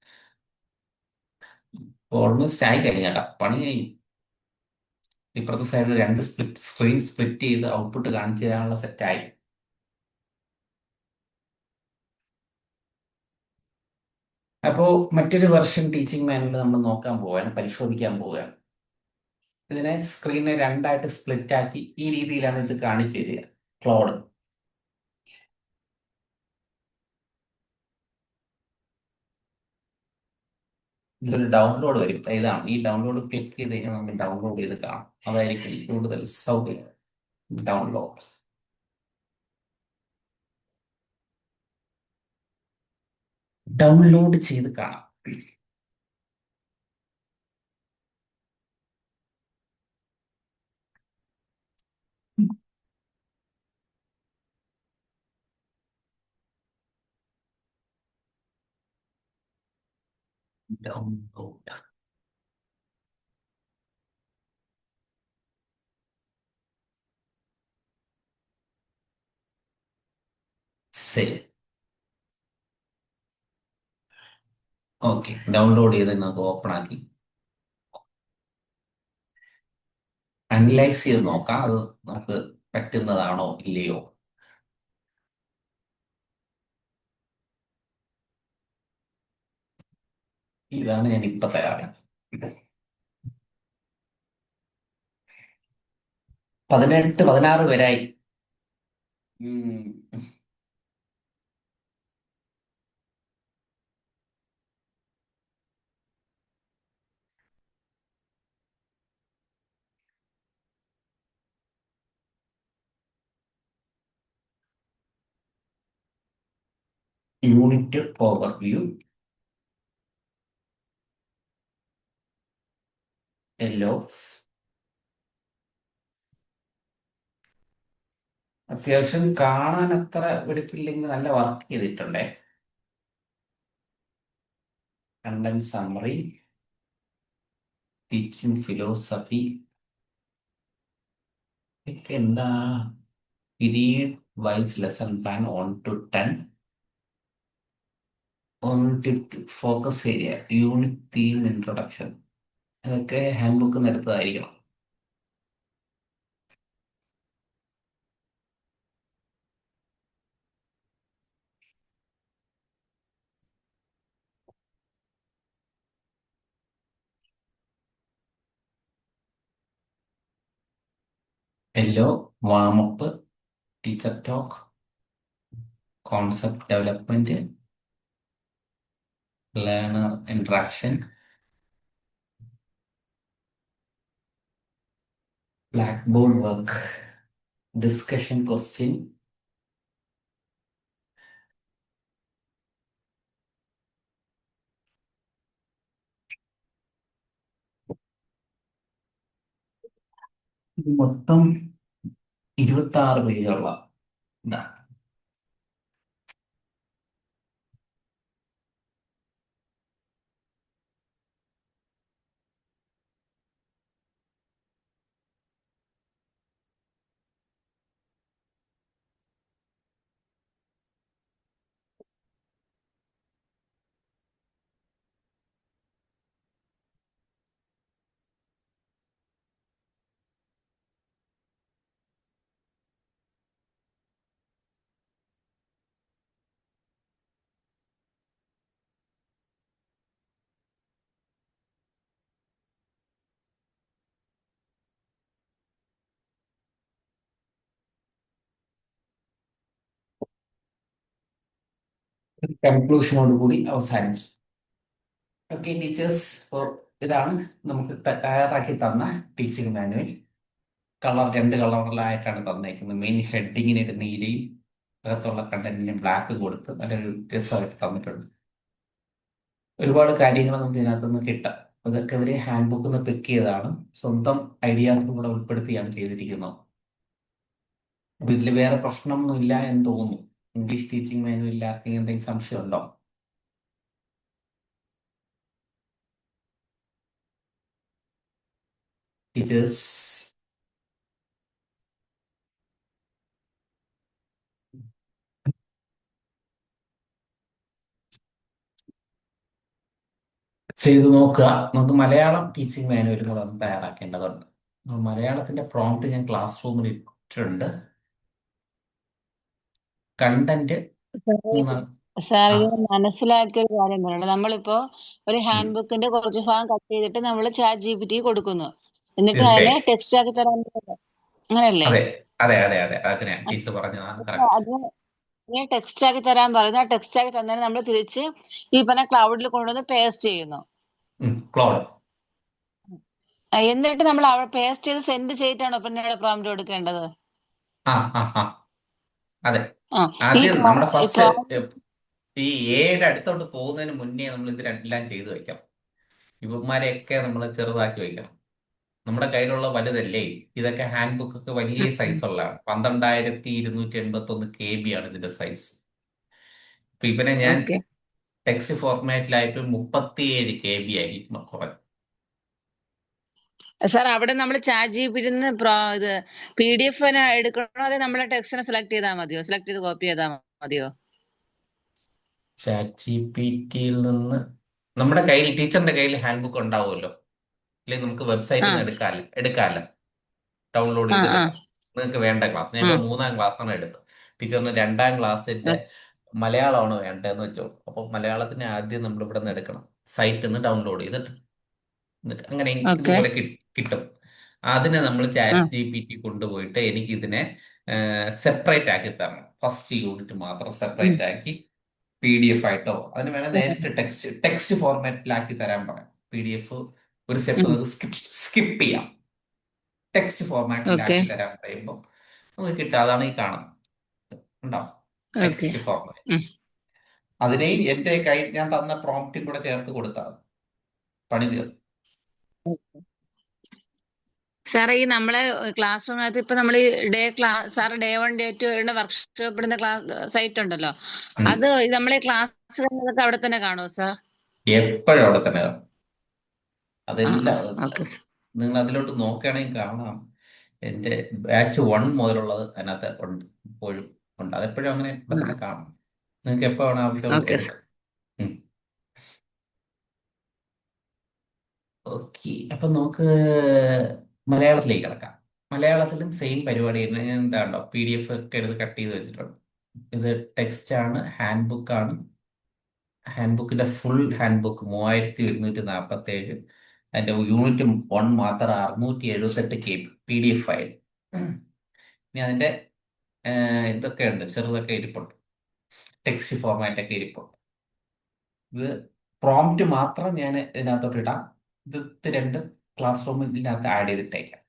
ഓൾമോസ്റ്റ് ആയി കഴിഞ്ഞാട്ടാ, പണി കഴിഞ്ഞു. ഇപ്പുറത്തെ സൈഡിൽ രണ്ട് സ്ക്രീൻ സ്പ്ലിറ്റ് ചെയ്ത് ഔട്ട്പുട്ട് കാണിച്ചു തരാനുള്ള സെറ്റായി. അപ്പോൾ മറ്റൊരു വെർഷൻ ടീച്ചിങ് മാനുവൽ നമ്മൾ നോക്കാൻ പോവുകയാണ്, പരിശോധിക്കാൻ പോവുകയാണ്. ഇതിനെ സ്ക്രീനെ രണ്ടായിട്ട് സ്പ്ലിറ്റ് ആക്കി ഈ രീതിയിലാണ് ഇത് കാണിച്ചു തരിക. ക്ലോഡ് ഇതൊരു ഡൗൺലോഡ് വരും. ഇതാണ് ഈ ഡൗൺലോഡ് ക്ലിക്ക് ചെയ്ത് കഴിഞ്ഞാൽ നമുക്ക് ഡൗൺലോഡ് ചെയ്ത് കാണാം. അതായിരിക്കും കൂടുതൽ സൗകര്യം. ഡൗൺലോഡ് ഡൗൺലോഡ് ചെയ്ത് കാണാം. Download save. ഓക്കെ, ഡൗൺലോഡ് ചെയ്ത് നമുക്ക് ഓപ്പൺ ആക്കി അനലൈസ് ചെയ്ത് നോക്കാം. അത് നമുക്ക് പറ്റുന്നതാണോ ഇല്ലയോ. ഇതാണ് ഞാൻ ഇപ്പൊ തയ്യാറാക്കുന്നത്. 18 16 വരായി. Unit overview, yellow. അത്യാവശ്യം കാണാൻ അത്ര വെടിപ്പില്ലെങ്കിൽ നല്ല വർക്ക് ചെയ്തിട്ടുണ്ടേ. കണ്ടന്റ് സമ്മറി, ടീച്ചിങ് ഫിലോസഫി ഒക്കെ എന്താ. Period wise lesson plan 1 to 10, focus area, unit theme, introduction. അതൊക്കെ ഹാൻഡ് ബുക്ക് എടുത്തതായിരിക്കണം. Yellow warmup, teacher talk, concept development, learner interaction, blackboard work, discussion question. ഇത് മൊത്തം 26 പേജുള്ള ഇതാ. കൺക്ലൂഷനോട് കൂടി അവസാനിച്ചു. ഓക്കെ ടീച്ചേഴ്സ്, ഇതാണ് നമുക്ക് തയ്യാറാക്കി തന്ന ടീച്ചിങ് മാനുവൽ. രണ്ട് കളറിലായിട്ടാണ് തന്നേക്കുന്നത്. മെയിൻ ഹെഡിങ്ങിന് ഒരു നീലയും അകത്തുള്ള കണ്ടന്റിന് ബ്ലാക്ക് കൊടുത്ത് നല്ലൊരു രസമായിട്ട് തന്നിട്ടുണ്ട്. ഒരുപാട് കാര്യങ്ങൾ നമുക്ക് ഇതിനകത്ത് നിന്ന് കിട്ടാം. അതൊക്കെ ഇവര് ഹാൻഡ് ബുക്കിൽ നിന്ന് പിക്ക് ചെയ്തതാണ്, സ്വന്തം ഐഡിയാസും കൂടെ ഉൾപ്പെടുത്തിയാണ് ചെയ്തിരിക്കുന്നത്. അപ്പൊ ഇതിൽ വേറെ പ്രശ്നമൊന്നും ഇല്ല എന്ന് തോന്നുന്നു. ഇംഗ്ലീഷ് ടീച്ചിങ് മാനുവൽ ആർക്കെങ്കിലും എന്തെങ്കിലും സംശയമുണ്ടോ ടീച്ചേഴ്സ്? ചെയ്തു നോക്കുക. നമുക്ക് മലയാളം ടീച്ചിങ് മാനുവൽ കൂടെ ഒന്ന് തയ്യാറാക്കേണ്ടതുണ്ട്. മലയാളത്തിന്റെ പ്രോംപ്റ്റ് ഞാൻ ക്ലാസ് റൂമിൽ ഇട്ടിട്ടുണ്ട്. കണ്ടന്റ് സാറേ, 3. സാർ ആ ഇത് മനസ്സിലാക്കിയ ഒരു കാര്യം പറയട്ടെ. നമ്മളിപ്പോ ഒരു ഉം, ഹാൻഡ് ബുക്കിന്റെ കുറച്ച് ഭാഗം കട്ട് ചെയ്തിട്ട് നമ്മൾ ചാറ്റ് ജിപിടി കൊടുക്കുന്നു. എന്നിട്ട് അതിനെ തീർച്ചയായും. ടെക്സ്റ്റ് ആക്കി തരാൻ പറയുന്നു. അങ്ങനെയല്ലേ? അതെ അതെ അതെ അതെ, അങ്ങനെ ടീച്ചർ പറഞ്ഞതാണ് അപ്പൊ കറക്റ്റ്. അതിനെ ടെക്സ്റ്റ് ആക്കി തരാൻ പറയുന്നു. ആ ടെക്സ്റ്റ് ആക്കി തന്നതിന് നമ്മൾ തിരിച്ച് ഈ പറഞ്ഞ ക്ലൗഡിൽ കൊണ്ടുവന്ന് പേസ്റ്റ് ചെയ്യുന്നു. ക്ലോഡ്. എന്നിട്ട് നമ്മൾ അവിടെ പേസ്റ്റ് ചെയ്ത് സെൻഡ് ചെയ്തിട്ടാണോ പിന്നീട് പ്രോംപ്റ്റ് കൊടുക്കേണ്ടത്? ആ ആ ആ അതെ. ആ ഈ ആദ്യം പ്രോ നമ്മുടെ ഈ ഫസ്റ്റ് പ്രോംപ്റ്റ് ഈ എയുടെ അടുത്തോട്ട് പോകുന്നതിന് മുന്നേ നമ്മൾ ഇത് രണ്ടെല്ലാം ചെയ്തു വെക്കാം. ഇവന്മാരെയൊക്കെ നമ്മൾ ചെറുതാക്കി വെക്കണം. നമ്മുടെ കയ്യിലുള്ള വലുതല്ലേ. ഇതൊക്കെ ഹാൻഡ് ബുക്ക് ഒക്കെ വലിയ സൈസ് ഉള്ളതാണ്. 12,281 KB ആണ് ഇതിന്റെ സൈസ്. ഇപ്പൊ ഇവനെ ഞാൻ ഓക്കെ. ടെക്സ്റ്റ് ഫോർമാറ്റിലായപ്പോൾ 37 KB ആയി കുറഞ്ഞു. സാർ അവിടെ നമ്മൾ ചാറ്റ് ജിപിടിന്ന് ഇത് PDF എടുക്കണോ അതെ നമ്മളെ ടെക്സ്റ്റിനെ സെലക്ട് ചെയ്താൽ മതിയോ? സെലക്ട് ചെയ്ത് കോപ്പി ചെയ്താൽ മതിയോ? ചാറ്റ് ജി പി ടിയിൽ നിന്ന് നമ്മുടെ കയ്യിൽ ടീച്ചറിന്റെ കയ്യിൽ ഹാൻഡ് ബുക്ക് ഉണ്ടാവുമല്ലോ. അല്ലെങ്കിൽ നമുക്ക് വെബ്സൈറ്റിൽ ആ നിന്ന് എടുക്കാമല്ലോ. ഡൗൺലോഡ് ആ ആ ചെയ്തെടുക്കാം. നിങ്ങൾക്ക് വേണ്ട ക്ലാസ് ഞാൻ ആ ഇപ്പോൾ 3ാം ക്ലാസ്സാണ് എടുത്തത്. ടീച്ചറിന് 2ാം ക്ലാസ്സിന്റെ മലയാളമാണ് വേണ്ടതെന്ന് വെച്ചോ. അപ്പോൾ മലയാളത്തിന് ആദ്യം നമ്മൾ ഇവിടെ നിന്ന് എടുക്കണം. സൈറ്റിൽ നിന്ന് ഡൗൺലോഡ് ചെയ്തിട്ട് എന്നിട്ട് അങ്ങനെ ഓക്കെ. ഇതുപോലെ കിട്ടും. അതിനെ നമ്മൾ ആ ചാറ്റ് ജി പി ടി കൊണ്ടുപോയിട്ട് എനിക്ക് ഇതിനെ സെപ്പറേറ്റ് ആക്കി തരണം. ഫസ്റ്റ് യൂണിറ്റ് മാത്രം ഉം. സെപ്പറേറ്റ് ആക്കി PDF ആയിട്ടോ അതിന് വേണേൽ നേരിട്ട് ടെക്സ്റ്റ് ഫോർമാറ്റിലാക്കി തരാൻ പറയാം. PDF ഒരു സ്റ്റെപ്പ് ഉം. നമുക്ക് സ്കിപ്പ് ചെയ്യാം. Text okay. ഫോർമാറ്റിലാക്കി തരാൻ പറയുമ്പോൾ നമുക്ക് കിട്ടുക. അതാണ് ഈ കാണുന്നത്. ഉണ്ടോ? ഓക്കെ. Text format. ഉം. അതിനെയും എൻ്റെ കയ്യിൽ ഞാൻ തന്ന പ്രോംപ്റ്റും കൂടെ ചേർത്ത് കൊടുത്താൽ പണി തീർന്നു. സാറേ ഈ നമ്മളെ ക്ലാസ് റൂമിനകത്ത് ഇപ്പൊ നമ്മൾ ഈ സാറ് Day 1 Day 2 വർക്ക്ഷോപ്പ് ഇടുന്ന ക്ലാസ് സൈറ്റ് ഉണ്ടല്ലോ, ഉം. അത് നമ്മളെ ക്ലാസ് കഴിഞ്ഞതൊക്കെ അവിടെ തന്നെ കാണുമോ സാർ? എപ്പോഴും അവിടെ തന്നെ കാണും. ആ ആ അതെല്ലാം ഓക്കെ. നിങ്ങൾ അതിലോട്ട് നോക്കുകയാണെങ്കിൽ കാണാം. എൻ്റെ ബാച്ച് 1 മുതലുള്ളത് അതിനകത്ത് ഉണ്ട്. ഇപ്പോഴും ഉണ്ട്. അതെപ്പോഴും അങ്ങനെ ഇവിടെ തന്നെ കാണാം. നിങ്ങൾക്ക് എപ്പോൾ വേണം അതിലോട്ട് ഓക്കെ. എടുക്കാം. ഓക്കെ. അപ്പൊ നമുക്ക് മലയാളത്തിലേക്ക് കിടക്കാം. മലയാളത്തിലും സെയിം പരിപാടി തന്നെ. ഞാൻ എന്താണോ PDF ഒക്കെ എടുത്ത് കട്ട് ചെയ്ത് വെച്ചിട്ടുണ്ട്. ഇത് ടെക്സ്റ്റ് ആണ്, ഹാൻഡ് ബുക്ക് ആണ്. ഹാൻഡ് ബുക്കിന്റെ ഫുൾ ഹാൻഡ് ബുക്ക് 3147. അതിന്റെ യൂണിറ്റ് 1 മാത്രം 678 KB PDF ഫയൽ. ഇനി അതിന്റെ ഇതൊക്കെ ഉണ്ട്, ചെറുതൊക്കെ ഇരിപ്പുണ്ട്. ടെക്സ്റ്റ് ഫോർമാറ്റ് ഒക്കെ ഇരിപ്പുണ്ട്. ഇത് പ്രോംപ്റ്റ് മാത്രം ഞാൻ ഇതിനകത്തോട്ട് ഇടാം. ഇത് രണ്ടും ക്ലാസ് റൂമിൽ ഇതിനകത്ത് ആഡ് ചെയ്തിട്ടേക്കാം.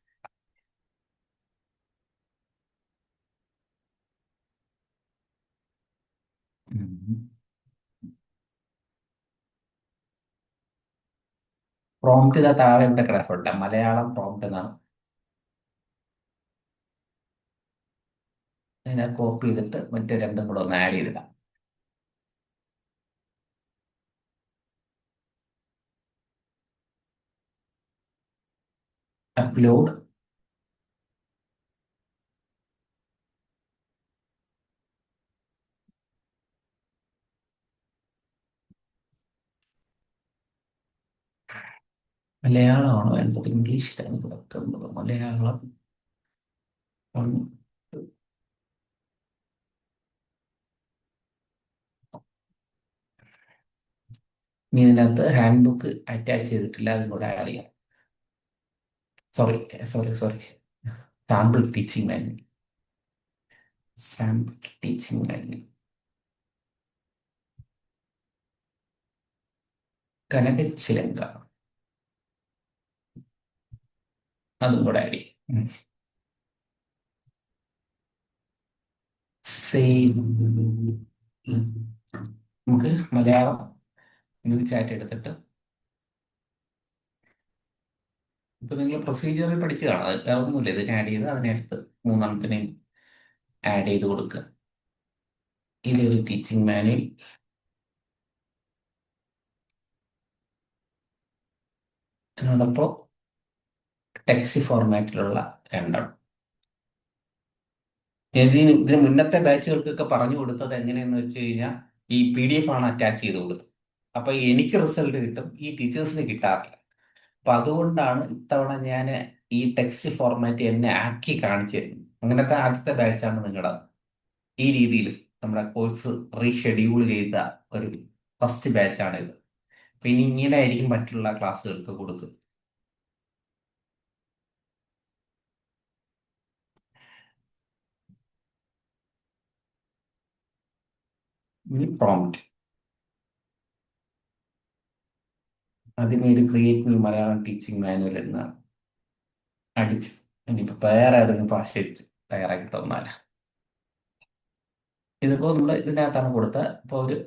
പ്രോംപ്റ്റ് ഇതാ താഴെ ഇവിടെ കിടപ്പുണ്ട്. മലയാളം പ്രോംപ്റ്റ് എന്നാണ്. അതിനെ കോപ്പി ചെയ്തിട്ട് മറ്റേ രണ്ടും കൂടെ ഒന്ന് ആഡ് ചെയ്തിടാം. അപ്ലോഡ്. മലയാളമാണോ വേണ്ടത്? ഇംഗ്ലീഷിലാണ് കിടക്കുന്നത്. മലയാളം ഒന്ന്. ഇനി ഇതിനകത്ത് ഹാൻഡ് ബുക്ക് അറ്റാച്ച് ചെയ്തിട്ടില്ല, അതും കൂടെ ആഡ് ചെയ്യാം. Sorry sorry sorry, sample teaching manual. Sample teaching manual Kanakachilanka, അതും കൂടെ ആഡ് ചെയ്യും. സെയിം. നമുക്ക് മലയാളം ന്യൂസ് ചാറ്റ് എടുത്തിട്ട് ഇപ്പൊ നിങ്ങൾ പ്രൊസീജിയറിൽ പഠിച്ചു കാണാം. അത് ഒന്നുമില്ല. ഇതിനെ ആഡ് ചെയ്ത് അതിനടുത്ത് മൂന്നെണ്ണത്തിനെയും ആഡ് ചെയ്ത് കൊടുക്കുക. ഇതൊരു ടീച്ചിങ് മാനുവൽ. അതിനോടൊപ്പം ടെക്സ്റ്റ് ഫോർമാറ്റിലുള്ള രണ്ടെണ്ണം. ഇതിന് മുന്നത്തെ ബാച്ചുകൾക്കൊക്കെ പറഞ്ഞു കൊടുത്തത് എങ്ങനെയെന്ന് വെച്ച് കഴിഞ്ഞാൽ ഈ PDF ആണ് അറ്റാച്ച് ചെയ്ത് കൊടുത്തത്. അപ്പൊ എനിക്ക് റിസൾട്ട് കിട്ടും, ഈ ടീച്ചേഴ്സിന് കിട്ടാറില്ല. അപ്പൊ അതുകൊണ്ടാണ് ഇത്തവണ ഞാൻ ഈ ടെക്സ്റ്റ് ഫോർമാറ്റ് എന്നെ ആക്കി കാണിച്ചു തരുന്നത്. അങ്ങനത്തെ ആദ്യത്തെ ബാച്ചാണ് നിങ്ങളുടെ ഈ രീതിയിൽ നമ്മുടെ കോഴ്സ് റീഷെഡ്യൂൾ ചെയ്ത ഒരു ഫസ്റ്റ് ബാച്ചാണിത്. അപ്പൊ ഇനി ഇങ്ങനെ ആയിരിക്കും മറ്റുള്ള ക്ലാസ്സുകൾക്ക് കൊടുക്കുക. ഇനി പ്രോംപ്റ്റ് ആദ്യമേ ഒരു ക്രിയേറ്റീവ് മലയാളം ടീച്ചിങ് മാനുവൽ എന്ന് അടിച്ച് ഇനിയിപ്പോ വേറെ ഏതെങ്കിലും ഭാഷ തയ്യാറാക്കി തന്നാല് ഇതിപ്പോ നമ്മൾ ഇതിനകത്താണ് കൊടുത്ത ഇപ്പൊ ഒരു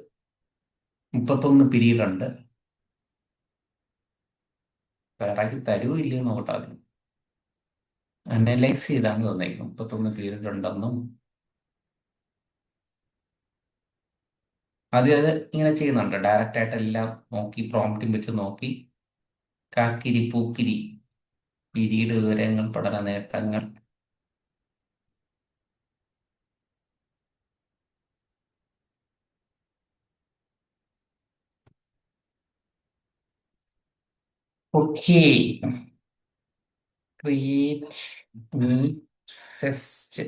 31 പീരീഡ് ഉണ്ട്. തയ്യാറാക്കി തരുമോ ഇല്ലയോ നോക്കട്ടെ. അതിന് അനലൈസ് ചെയ്താണ് തന്നേക്കും 31 പീരീഡ് ഉണ്ടെന്നും. ആദ്യം അത് ഇങ്ങനെ ചെയ്യുന്നുണ്ട്, ഡയറക്റ്റ് ആയിട്ട് എല്ലാം നോക്കി പ്രോംപ്റ്റും വെച്ച് നോക്കി. കാക്കിരി പൂക്കിരി പീരീഡ് വിവരങ്ങൾ പഠന നേട്ടങ്ങൾ. Okay, create test.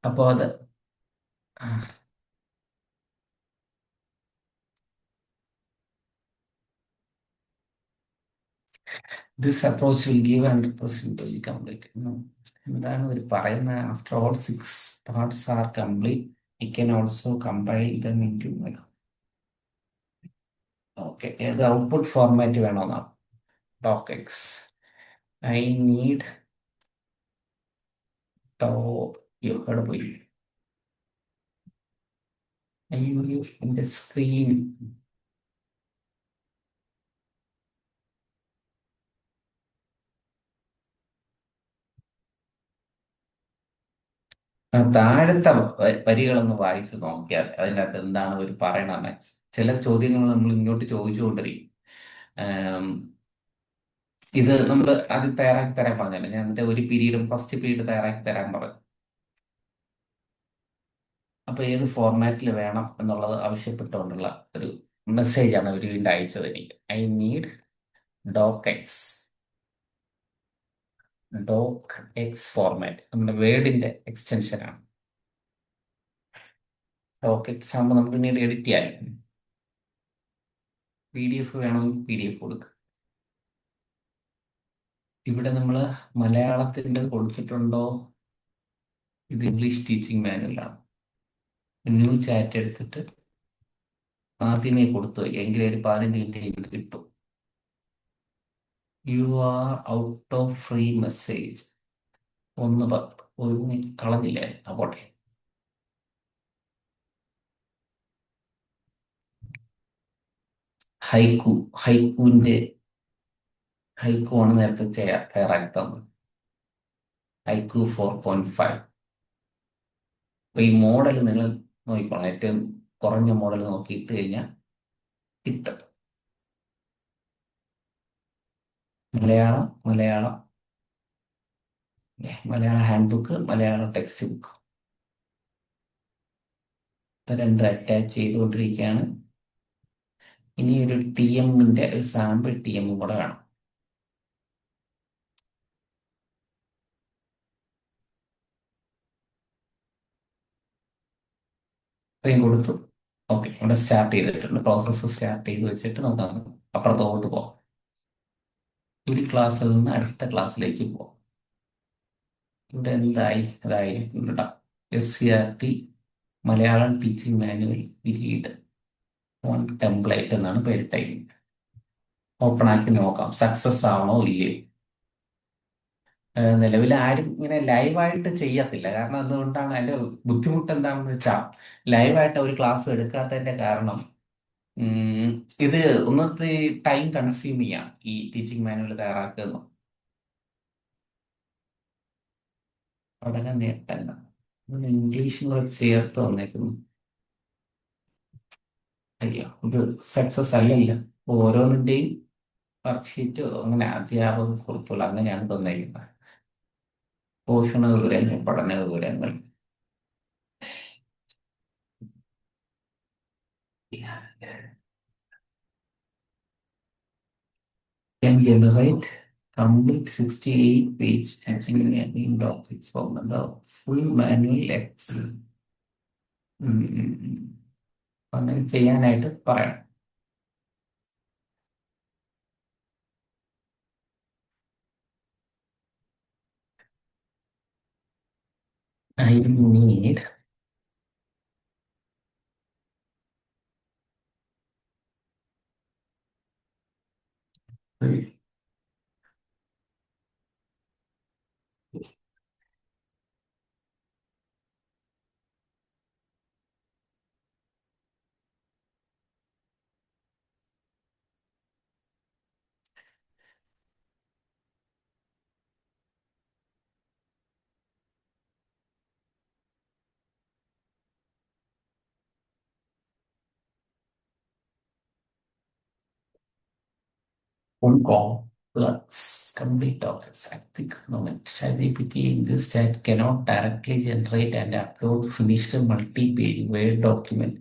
അപ്പോ അത് this approach will give 100% complete. എന്താണ് ഇവർ പറയുന്നത്? After all 6 parts R complete you can also compile dum into. Okay, ഏത് ഔട്ട്പുട്ട് ഫോർമാറ്റ് വേണമെന്നാണ്? ഡോക്എക്സ്. ഐ നീഡ് ടോ എവിടെ പോയി? ഐ നീഡ് എന്റെ സ്ക്രീൻ. താഴത്തെ വരികളൊന്ന് വായിച്ച് നോക്കിയാൽ അതിനകത്ത് എന്താണ് അവർ പറയണമെന്ന്. ചില ചോദ്യങ്ങൾ നമ്മൾ ഇങ്ങോട്ട് ചോദിച്ചുകൊണ്ടിരിക്കും. ആം, ഇത് നമ്മൾ അത് തയ്യാറാക്കി തരാൻ പറഞ്ഞല്ലോ, ഞാൻ എന്നിട്ട് ഒരു പീരീഡും ഫസ്റ്റ് പീരീഡ് തയ്യാറാക്കി തരാൻ പറഞ്ഞു. അപ്പൊ ഏത് ഫോർമാറ്റിൽ വേണം എന്നുള്ളത് ആവശ്യപ്പെട്ടുകൊണ്ടുള്ള ഒരു മെസ്സേജാണ് അവർ വീണ്ടും അയച്ചത് എനിക്ക്. I need docx. Docx format നമ്മുടെ വേർഡിന്റെ എക്സ്റ്റൻഷനാണ്. ഡോക് എക്സ് ആകുമ്പോൾ നമുക്ക് പിന്നീട് എഡിറ്റ് ചെയ്യാം. PDF വേണമെങ്കിൽ PDF കൊടുക്കുക. ഇവിടെ നമ്മൾ മലയാളത്തിന്റെ കൊടുത്തിട്ടുണ്ടോ? ഇത് ഇംഗ്ലീഷ് ടീച്ചിങ് മാനുവലാണ്. ന്യൂ ചാറ്റ് എടുത്തിട്ട് ആദ്യമേ കൊടുത്തു എങ്കിലും ഒരു 15 മിനിറ്റ് കിട്ടും. You are out of free message. 1:10 ഒരു കളഞ്ഞില്ലേ? പോട്ടെ. ഹൈക്കു. ഹൈക്കുവിന്റെ ഹൈക്കു ആണ് നേരത്തെ തയ്യാറാക്കി തന്നത്. ഹൈക്കു 4.5. അപ്പൊ ഈ മോഡൽ നിങ്ങൾ നോക്കിക്കോണം, ഏറ്റവും കുറഞ്ഞ മോഡൽ നോക്കിയിട്ട് കഴിഞ്ഞാൽ കിട്ടും. Malayalam, Malayalam, Malayalam hand book, Malayalam text book, രണ്ടും അറ്റാച്ച് ചെയ്തുകൊണ്ടിരിക്കുകയാണ്. ഇനി ഒരു TMന്റെ ഒരു സാമ്പിൾ TM കൂടെ വേണം. ഇത്രയും കൊടുത്തു. ഓക്കെ, ഇവിടെ സ്റ്റാർട്ട് ചെയ്തിട്ടുണ്ട്. പ്രോസസ്സ് സ്റ്റാർട്ട് ചെയ്ത് വെച്ചിട്ട് നമുക്ക് അപ്പുറത്തോട്ട് പോകാം. ഒരു ക്ലാസ്സിൽ നിന്ന് അടുത്ത ക്ലാസ്സിലേക്ക് പോകാം. ഇവിടെ എന്തായി? അതായിരിക്കും SCRT Malayalam teaching manual period 1 template എന്നാണ് പേരിട്ടേക്കുന്നത്. ഓപ്പൺ ആക്കി നോക്കാം സക്സസ് ആവണോ ഇല്ലയോ. നിലവിൽ ആരും ഇങ്ങനെ ലൈവായിട്ട് ചെയ്യത്തില്ല. കാരണം എന്തുകൊണ്ടാണ് അതിന്റെ ബുദ്ധിമുട്ട് എന്താണെന്ന് വെച്ചാൽ, ലൈവായിട്ട് ഒരു ക്ലാസ് എടുക്കാത്തതിന്റെ കാരണം ഉം, ഇത് ഒന്നത്തെ ടൈം കൺസ്യൂം ചെയ്യാം ഈ ടീച്ചിങ് മാനുവൽ തയ്യാറാക്കുന്നു. പഠന നേട്ടങ്ങൾ ഇംഗ്ലീഷും കൂടെ ചേർത്ത് വന്നേക്കുന്നു. അയ്യോ, ഇത് സക്സസ് അല്ലല്ല. ഓരോന്നിന്റെയും വർക്ക്ഷീറ്റ് അങ്ങനെ അധ്യാപക കുറിപ്പുകൾ അങ്ങനെയാണ് തന്നേക്കുന്നത്. പോഷണ വിവരങ്ങൾ, പഠന വിവരങ്ങൾ. and generate complete 68 page engineering docs for the full manual X. ഉം, ഉം, ഉം. അപ്പൊ അങ്ങനെ ചെയ്യാനായിട്ട് പറയണം. I need full complex complete docs. I think moment ChatGPT in this chat cannot directly generate and upload finished multi-page Word document.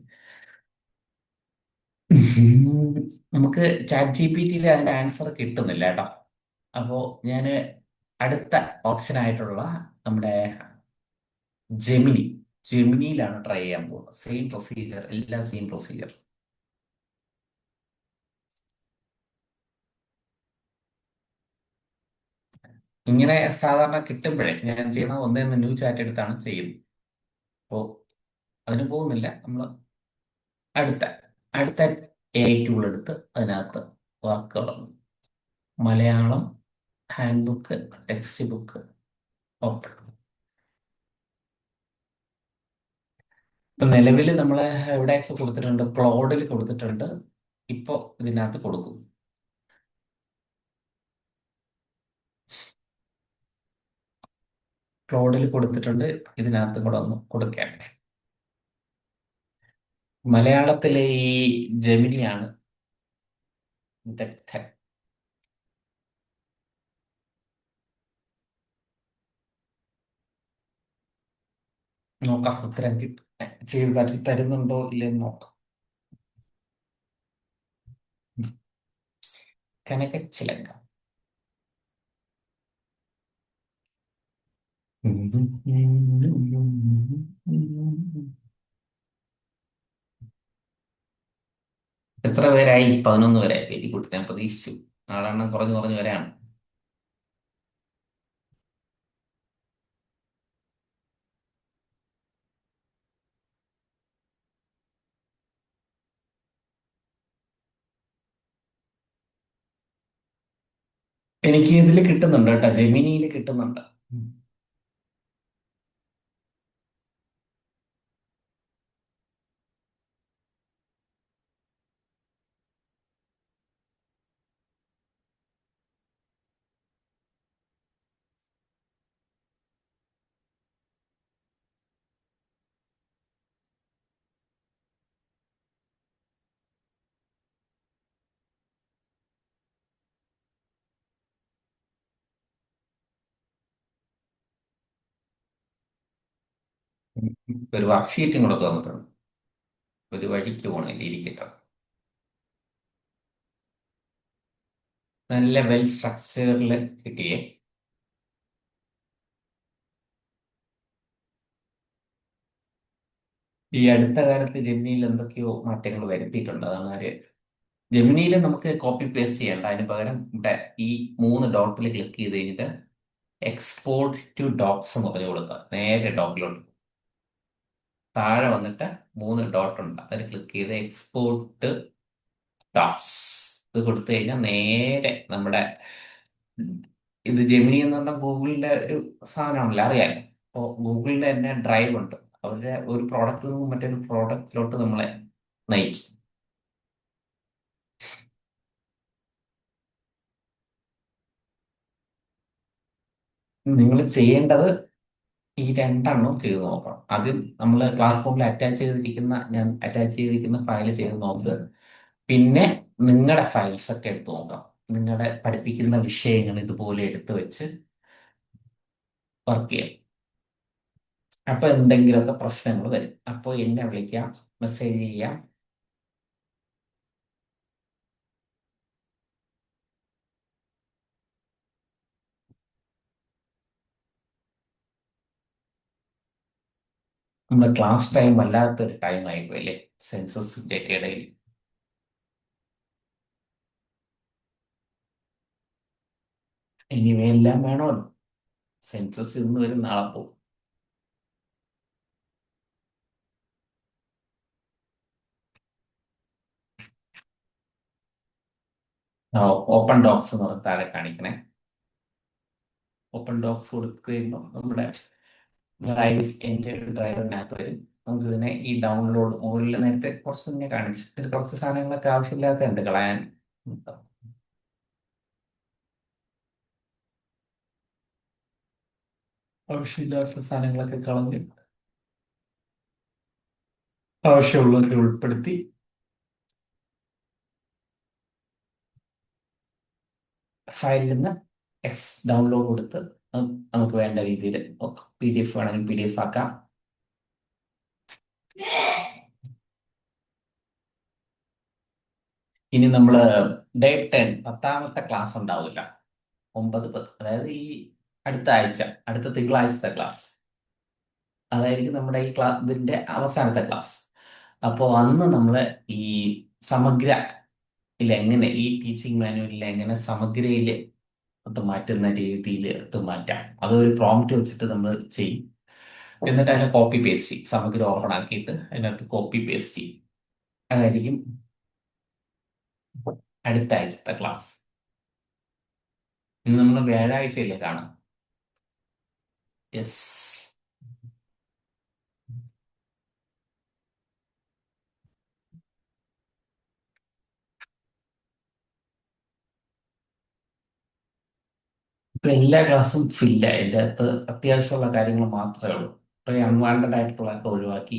നമുക്ക് ചാറ്റ് ജി പി ടിയിൽ അതിന്റെ ആൻസർ കിട്ടുന്നില്ല കേട്ടോ. അപ്പോ ഞാൻ അടുത്ത ഓപ്ഷൻ ആയിട്ടുള്ള നമ്മുടെ ജെമിനി ജെമിനിയിലാണ് ട്രൈ ചെയ്യാൻ പോകുന്നത്. സെയിം പ്രൊസീജിയർ, എല്ലാം സെയിം പ്രൊസീജിയർ. ഇങ്ങനെ സാധാരണ കിട്ടുമ്പോഴേ ഞാൻ ചെയ്യണത് ഒന്നേന്ന് ന്യൂ ചാറ്റ് എടുത്താണ് ചെയ്യുന്നത്. അപ്പോൾ അതിന് പോകുന്നില്ല. നമ്മൾ അടുത്ത അടുത്ത എ ഐ ടൂൾ എടുത്ത് അതിനകത്ത് വർക്ക് തുടങ്ങും. Malayalam hand book, text book open. ഇപ്പൊ നിലവിൽ നമ്മൾ എവിടെയൊക്കെ കൊടുത്തിട്ടുണ്ട്, ക്ലോഡിൽ കൊടുത്തിട്ടുണ്ട്. ഇപ്പൊ ഇതിനകത്ത് കൊടുക്കും. ക്ലോഡിൽ കൊടുത്തിട്ടുണ്ട്. ഇതിനകത്ത് കൂടെ ഒന്ന് കൊടുക്കുകയാണ്. മലയാളത്തിലെ ഈ ജെമിനിയാണ് വിദഗ്ധൻ. നോക്കാം ഉത്തരം ചെയ്ത് തരുന്നുണ്ടോ ഇല്ലെന്ന് നോക്കാം. കനകച്ചിലങ്ക. എത്ര പേരായി? 11 പേരായി. Very good. ഞാൻ പ്രതീക്ഷിച്ചു. നാളെണ്ണം കുറഞ്ഞു കുറഞ്ഞു വരാണ്. എനിക്ക് ഇതിൽ കിട്ടുന്നുണ്ട് കേട്ടോ, ജെമിനിയിൽ കിട്ടുന്നുണ്ട്. ഒരു വർക്ക് ഷീറ്റും കൂടെ തന്നിട്ടുണ്ട്. ഒരു വഴിക്ക് പോകണില്ല, ഇരിക്കട്ടെ. നല്ല വെൽ സ്ട്രക്ചറിൽ കിട്ടിയേ. ഈ അടുത്ത കാലത്ത് ജെമിനിയിൽ എന്തൊക്കെയോ മാറ്റങ്ങൾ വരുത്തിയിട്ടുണ്ട്. അതാണ് ഒരു ജെമിനിയിൽ നമുക്ക് കോപ്പി പേസ്റ്റ് ചെയ്യേണ്ട. അതിന് പകരം ഇവിടെ ഈ 3 ഡോട്ടിൽ ക്ലിക്ക് ചെയ്ത് കഴിഞ്ഞിട്ട് എക്സ്പോർട്ട് ടു ഡോക്സ് എന്ന് പറഞ്ഞു കൊടുക്കുക. നേരെ ഡോക്കിലോട്ട് താഴെ വന്നിട്ട് 3 ഡോട്ട് ഉണ്ട്, അതിൽ ക്ലിക്ക് ചെയ്ത് എക്സ്പോർട്ട് ഡോക്സ് ഇത് കൊടുത്തു കഴിഞ്ഞാൽ നേരെ നമ്മുടെ ഇത് ജെമിനി എന്ന് പറഞ്ഞാൽ ഗൂഗിളിന്റെ ഒരു സാധനമാണല്ലോ, അറിയാലോ. അപ്പോൾ ഗൂഗിളിന്റെ തന്നെ ഡ്രൈവ് ഉണ്ട്. അവരുടെ ഒരു പ്രോഡക്റ്റിൽ നിന്നും മറ്റൊരു പ്രോഡക്റ്റിലോട്ട് നമ്മളെ നയിക്കും. നിങ്ങൾ ചെയ്യേണ്ടത് ഈ 2 ചെയ്ത് നോക്കണം. ആദ്യം നമ്മൾ ക്ലാസ് റൂമിൽ ഞാൻ അറ്റാച്ച് ചെയ്തിരിക്കുന്ന ഫയൽ ചെയ്ത് നോക്കുക. പിന്നെ നിങ്ങളുടെ ഫയൽസ് ഒക്കെ എടുത്ത് നോക്കാം. നിങ്ങളുടെ പഠിപ്പിക്കുന്ന വിഷയങ്ങൾ ഇതുപോലെ എടുത്തു വെച്ച് വർക്ക് ചെയ്യാം. അപ്പൊ എന്തെങ്കിലുമൊക്കെ പ്രശ്നങ്ങൾ വരും. അപ്പോൾ എന്നെ വിളിക്കാം, മെസ്സേജ് ചെയ്യാം. നമ്മുടെ ക്ലാസ് ടൈം വല്ലാത്തൊരു ടൈം ആയിപ്പോയി അല്ലേ, സെൻസസിന്റെ ഒക്കെ ഇടയിൽ. ഇനി ഇവയെല്ലാം വേണമല്ലോ, സെൻസസ് ഇന്ന് വരും നാളെ പോകും. ഓപ്പൺ ഡോക്സ് എന്ന് പറഞ്ഞ് താഴെ കാണിക്കണേ. ഓപ്പൺ ഡോക്സ് കൊടുക്കുകയുമ്പോൾ നമ്മുടെ ഡ്രൈവ്, എൻ്റെ ഒരു ഡ്രൈവറിനകത്ത് വരും. നമുക്ക് ഇതിനെ ഈ ഡൗൺലോഡ് മുകളിൽ നേരത്തെ കുറച്ച് മുന്നേ കാണിച്ചു, ഇതിൽ കുറച്ച് സാധനങ്ങളൊക്കെ ആവശ്യമില്ലാത്തതുണ്ട് കളയാൻ. ആവശ്യമില്ലാത്ത സാധനങ്ങളൊക്കെ കളഞ്ഞ് ആവശ്യമുള്ളവരെ ഉൾപ്പെടുത്തി ഫയലിൽ നിന്ന് ഡൗൺലോഡ് കൊടുത്ത് നമുക്ക് വേണ്ട രീതിയിൽ PDF വേണമെങ്കിൽ PDF ആക്കാം. ഇനി നമ്മൾ ഡേ 10 10ാമത്തെ ക്ലാസ് ഉണ്ടാവില്ല, 9, 10, അതായത് ഈ അടുത്ത ആഴ്ച, അടുത്ത തിങ്കളാഴ്ചത്തെ ക്ലാസ് അതായിരിക്കും നമ്മുടെ ഈ ഇതിന്റെ അവസാനത്തെ ക്ലാസ്. അപ്പോൾ അന്ന് നമ്മൾ ഈ സമഗ്ര എങ്ങനെ ഈ ടീച്ചിങ് മാനുവലിൽ എങ്ങനെ സമഗ്രയിൽ ഇട്ട് മാറ്റുന്ന രീതിയിൽ ഇട്ട് മാറ്റാം, അതൊരു പ്രോംപ്റ്റ് വെച്ചിട്ട് നമ്മൾ ചെയ്യും. എന്നിട്ട് അതിനെ കോപ്പി പേസ്റ്റ് ചെയ്യും, സമഗ്ര ഓപ്പൺ ആക്കിയിട്ട് അതിനകത്ത് കോപ്പി പേസ്റ്റ് ചെയ്യും. അതായിരിക്കും അടുത്ത ആഴ്ചത്തെ ക്ലാസ്. ഇന്ന് നമ്മൾ വ്യാഴാഴ്ചയിലെ കാണാം. യെസ്. ഇപ്പൊ എല്ലാ ക്ലാസ്സും ഫില്ല, അതിൻ്റെ അകത്ത് അത്യാവശ്യമുള്ള കാര്യങ്ങൾ മാത്രമേ ഉള്ളൂ. ഇപ്പൊ അൺവാണ്ടഡ് ആയിട്ടുള്ളതൊക്കെ ഒഴിവാക്കി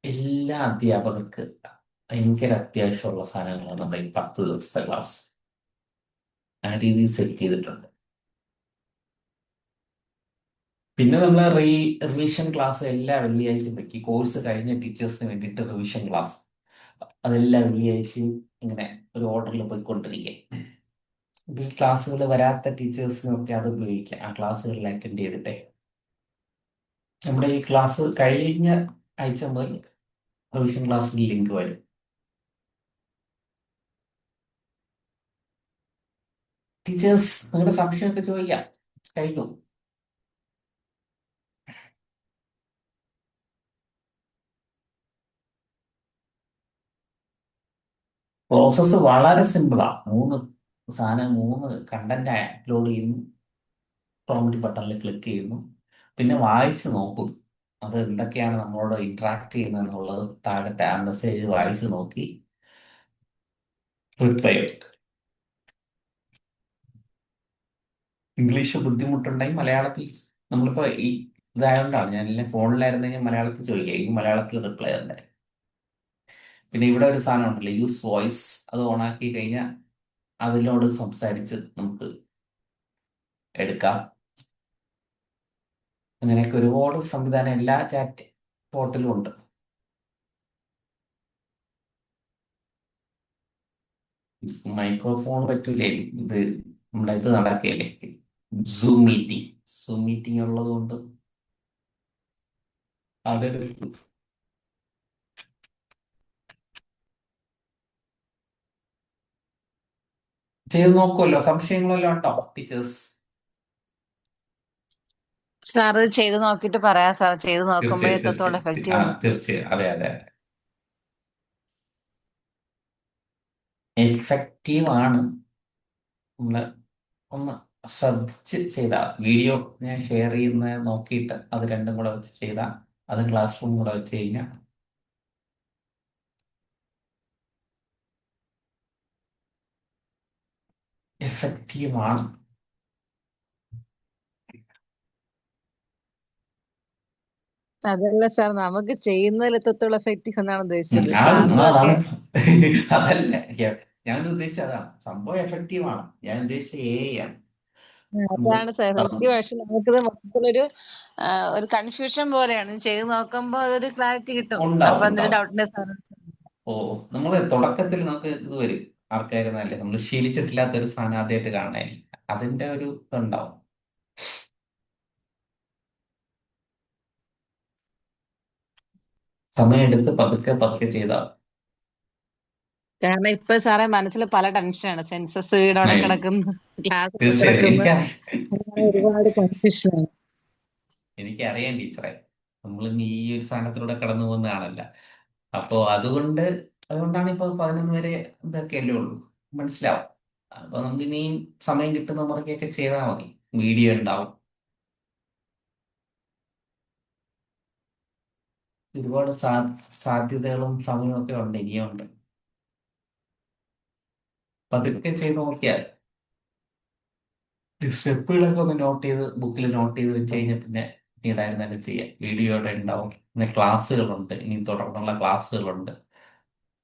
എല്ലാ അധ്യാപകർക്ക് ഭയങ്കര അത്യാവശ്യമുള്ള സാധനങ്ങളാണ് നമ്മുടെ ഈ 10 ദിവസത്തെ ക്ലാസ്. ആ രീതിയിൽ സെറ്റ് ചെയ്തിട്ടുണ്ട്. പിന്നെ നമ്മൾ റിവിഷൻ ക്ലാസ് എല്ലാ വെള്ളിയാഴ്ചയും വെക്കി, കോഴ്സ് കഴിഞ്ഞ ടീച്ചേഴ്സിന് വേണ്ടിയിട്ട് റിവിഷൻ ക്ലാസ് അതെല്ലാ വെള്ളിയാഴ്ചയും ഇങ്ങനെ ഒരു ഓർഡറിൽ പോയിക്കൊണ്ടിരിക്കുക. ഈ ക്ലാസ്സുകൾ വരാത്ത ടീച്ചേഴ്സിനൊക്കെ അത് ഉപയോഗിക്കാം, ആ ക്ലാസ്സുകളിൽ അറ്റൻഡ് ചെയ്തിട്ടേ. നമ്മുടെ ഈ ക്ലാസ് കഴിഞ്ഞ ആഴ്ച മുതൽ റിവിഷൻ ക്ലാസ്സിൽ ലിങ്ക് വരും. ടീച്ചേഴ്സ് നിങ്ങളുടെ സംശയമൊക്കെ ചോദിക്കാം. കഴിഞ്ഞു. പ്രോസസ്സ് വളരെ സിമ്പിളാണ്. 3 കണ്ടന്റ് അപ്ലോഡ് ചെയ്യുന്നു, പ്രോംപ്റ്റ് ബട്ടണിൽ ക്ലിക്ക് ചെയ്യുന്നു, പിന്നെ വായിച്ച് നോക്കും അത് എന്തൊക്കെയാണ് നമ്മളോട് ഇന്ററാക്ട് ചെയ്യുന്നത് എന്നുള്ളത്. താഴത്തെ ആ മെസ്സേജ് വായിച്ച് നോക്കി റിപ്ലൈ എടുക്കും. ഇംഗ്ലീഷ് ബുദ്ധിമുട്ടുണ്ടെങ്കിൽ മലയാളത്തിൽ, നമ്മളിപ്പോൾ ഈ ഇതായതുകൊണ്ടാണ് ഞാൻ എല്ലാം ഫോണിലായിരുന്നെങ്കിൽ മലയാളത്തിൽ ചോദിക്കുക, ഈ മലയാളത്തിൽ റിപ്ലൈ തന്നെ. പിന്നെ ഇവിടെ ഒരു സാധനം ഉണ്ടല്ലോ, യൂസ് വോയിസ്, അത് ഓണാക്കി കഴിഞ്ഞാൽ അതിനോട് സംസാരിച്ച് നമുക്ക് എടുക്കാം. അങ്ങനെയൊക്കെ ഒരുപാട് സംവിധാനം എല്ലാ ചാറ്റ് പോർട്ടലും ഉണ്ട്. മൈക്രോഫോൺ പറ്റൂലേ, ഇത് നമ്മുടെ ഇത് നടക്കുകയല്ലേ, സൂം മീറ്റിംഗ് ഉള്ളത് കൊണ്ട് അതെടുക്കും. ചെയ്ത് നോക്കുമല്ലോ. സംശയങ്ങളെല്ലാം ഉണ്ടോ ടീച്ചേഴ്സ്? സാർ ഇത് ചെയ്ത് നോക്കിയിട്ട് പറയാം സാർ, ചെയ്ത് നോക്കുമ്പോഴേ തീർച്ചയായും എത്രത്തോളം തീർച്ചയായും എഫക്റ്റീവ് ആ ഉണ്ട്. തീർച്ചയായും അതെ അതെ അതെ, എഫക്റ്റീവ് ആണ്. നമ്മള് ഒന്ന് ശ്രദ്ധിച്ച് ചെയ്താൽ, വീഡിയോ ഞാൻ ഷെയർ ചെയ്യുന്നത് നോക്കിയിട്ട് അത് രണ്ടും കൂടെ വെച്ച് ചെയ്താൽ, അത് ക്ലാസ് റൂം കൂടെ വെച്ച് കഴിഞ്ഞാൽ എഫക്റ്റീവ് ആണ്. അതല്ല സാർ, നമുക്ക് ചെയ്യുന്നതിൽ എത്രത്തോളം എഫക്റ്റീവ് എന്നാണ് ഉദ്ദേശിച്ചത്, അതാണ് കാണുന്നതൊക്കെ. അതല്ല ഞാൻ ഉദ്ദേശിച്ചത്, അതാണ് സംഭവം എഫക്റ്റീവ് ആണ്. ഞാൻ ഉദ്ദേശിച്ച ആണ്. നമ്മള് അതാണ് സാർ എഫക്റ്റീവ്. പക്ഷെ നമുക്കിത് മൊത്തത്തിലൊരു ഒരു കൺഫ്യൂഷൻ പോലെയാണ്. ചെയ്ത് നോക്കുമ്പോ അതൊരു ക്ലാരിറ്റി കിട്ടും. ഉണ്ടാവും അപ്പൊ എന്തെങ്കിലും ഉണ്ടാവും. ഡൗട്ടിന്റെ സാർ. ഓ, നമ്മള് തുടക്കത്തിൽ നമുക്ക് ഇത് വരും, ആർക്കായിരുന്നല്ലേ നമ്മൾ ശീലിച്ചിട്ടില്ലാത്ത ഒരു സാധനം ആദ്യമായിട്ട് കാണാനായിരിക്കും, അതിന്റെ ഒരു ഇതുണ്ടാവും. സമയമെടുത്ത് പതുക്കെ പതുക്കെ ചെയ്താൽ കാരണം ഇപ്പൊ സാറേ മനസ്സിൽ പല ടെൻഷനാണ്. സെൻസസ് വീടവിടെ മതി. കിടക്കുന്നു, ക്ലാസ് അവിടെ തീർച്ചയായും കിടക്കുന്നു, അങ്ങനെ ഒരുപാട് കൺഫ്യൂഷനാണ്. എനിക്കറിയാം ടീച്ചറെ, നമ്മൾ ഇനി ഈ ഒരു സാധനത്തിലൂടെ കടന്നു പോകുന്നതാണല്ല. അപ്പോ അതുകൊണ്ടാണ് ഇപ്പൊ 11 വരെ ഇതൊക്കെയല്ലേ ഉള്ളൂ, മനസ്സിലാവും. അപ്പൊ നമുക്ക് ഇനിയും സമയം കിട്ടുന്ന മുറയ്ക്കൊക്കെ ചെയ്താൽ മതി. വീഡിയോ ഉണ്ടാവും, ഒരുപാട് സാധ്യതകളും സമയവും ഒക്കെ ഉണ്ട്, ഇനിയും ഉണ്ട്. പതുക്കെ ചെയ്ത് നോക്കിയാൽ സ്റ്റെപ്പുകളൊക്കെ ഒന്ന് നോട്ട് ചെയ്ത് ബുക്കിൽ നോട്ട് ചെയ്ത് വെച്ച് കഴിഞ്ഞാൽ പിന്നെ പിന്നീടായിരുന്നു തന്നെ ചെയ്യാം. വീഡിയോയുടെ ഉണ്ടാവും, പിന്നെ ക്ലാസ്സുകളുണ്ട്, ഇനി തുടർന്നുള്ള ക്ലാസ്സുകളുണ്ട്.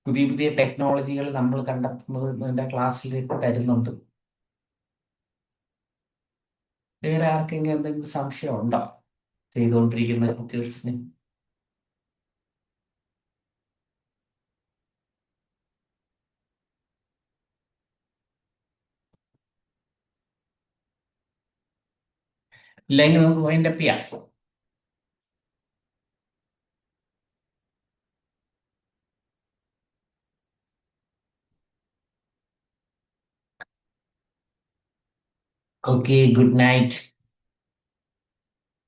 പുതിയ പുതിയ ടെക്നോളജികൾ നമ്മൾ കണ്ടെത്തുന്നത് ഇതിന്റെ ക്ലാസ്സിലേക്ക് തരുന്നുണ്ട്. വേറെ ആർക്കെങ്കിലും എന്തെങ്കിലും സംശയം ഉണ്ടോ ചെയ്തുകൊണ്ടിരിക്കുന്ന ടീച്ചേഴ്സിന്? ഇല്ലെങ്കിൽ നമുക്ക് വൈൻഡപ്പ് ചെയ്യാം. Okay, good night.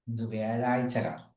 ഇത് വ്യാഴാഴ്ച കാണാം.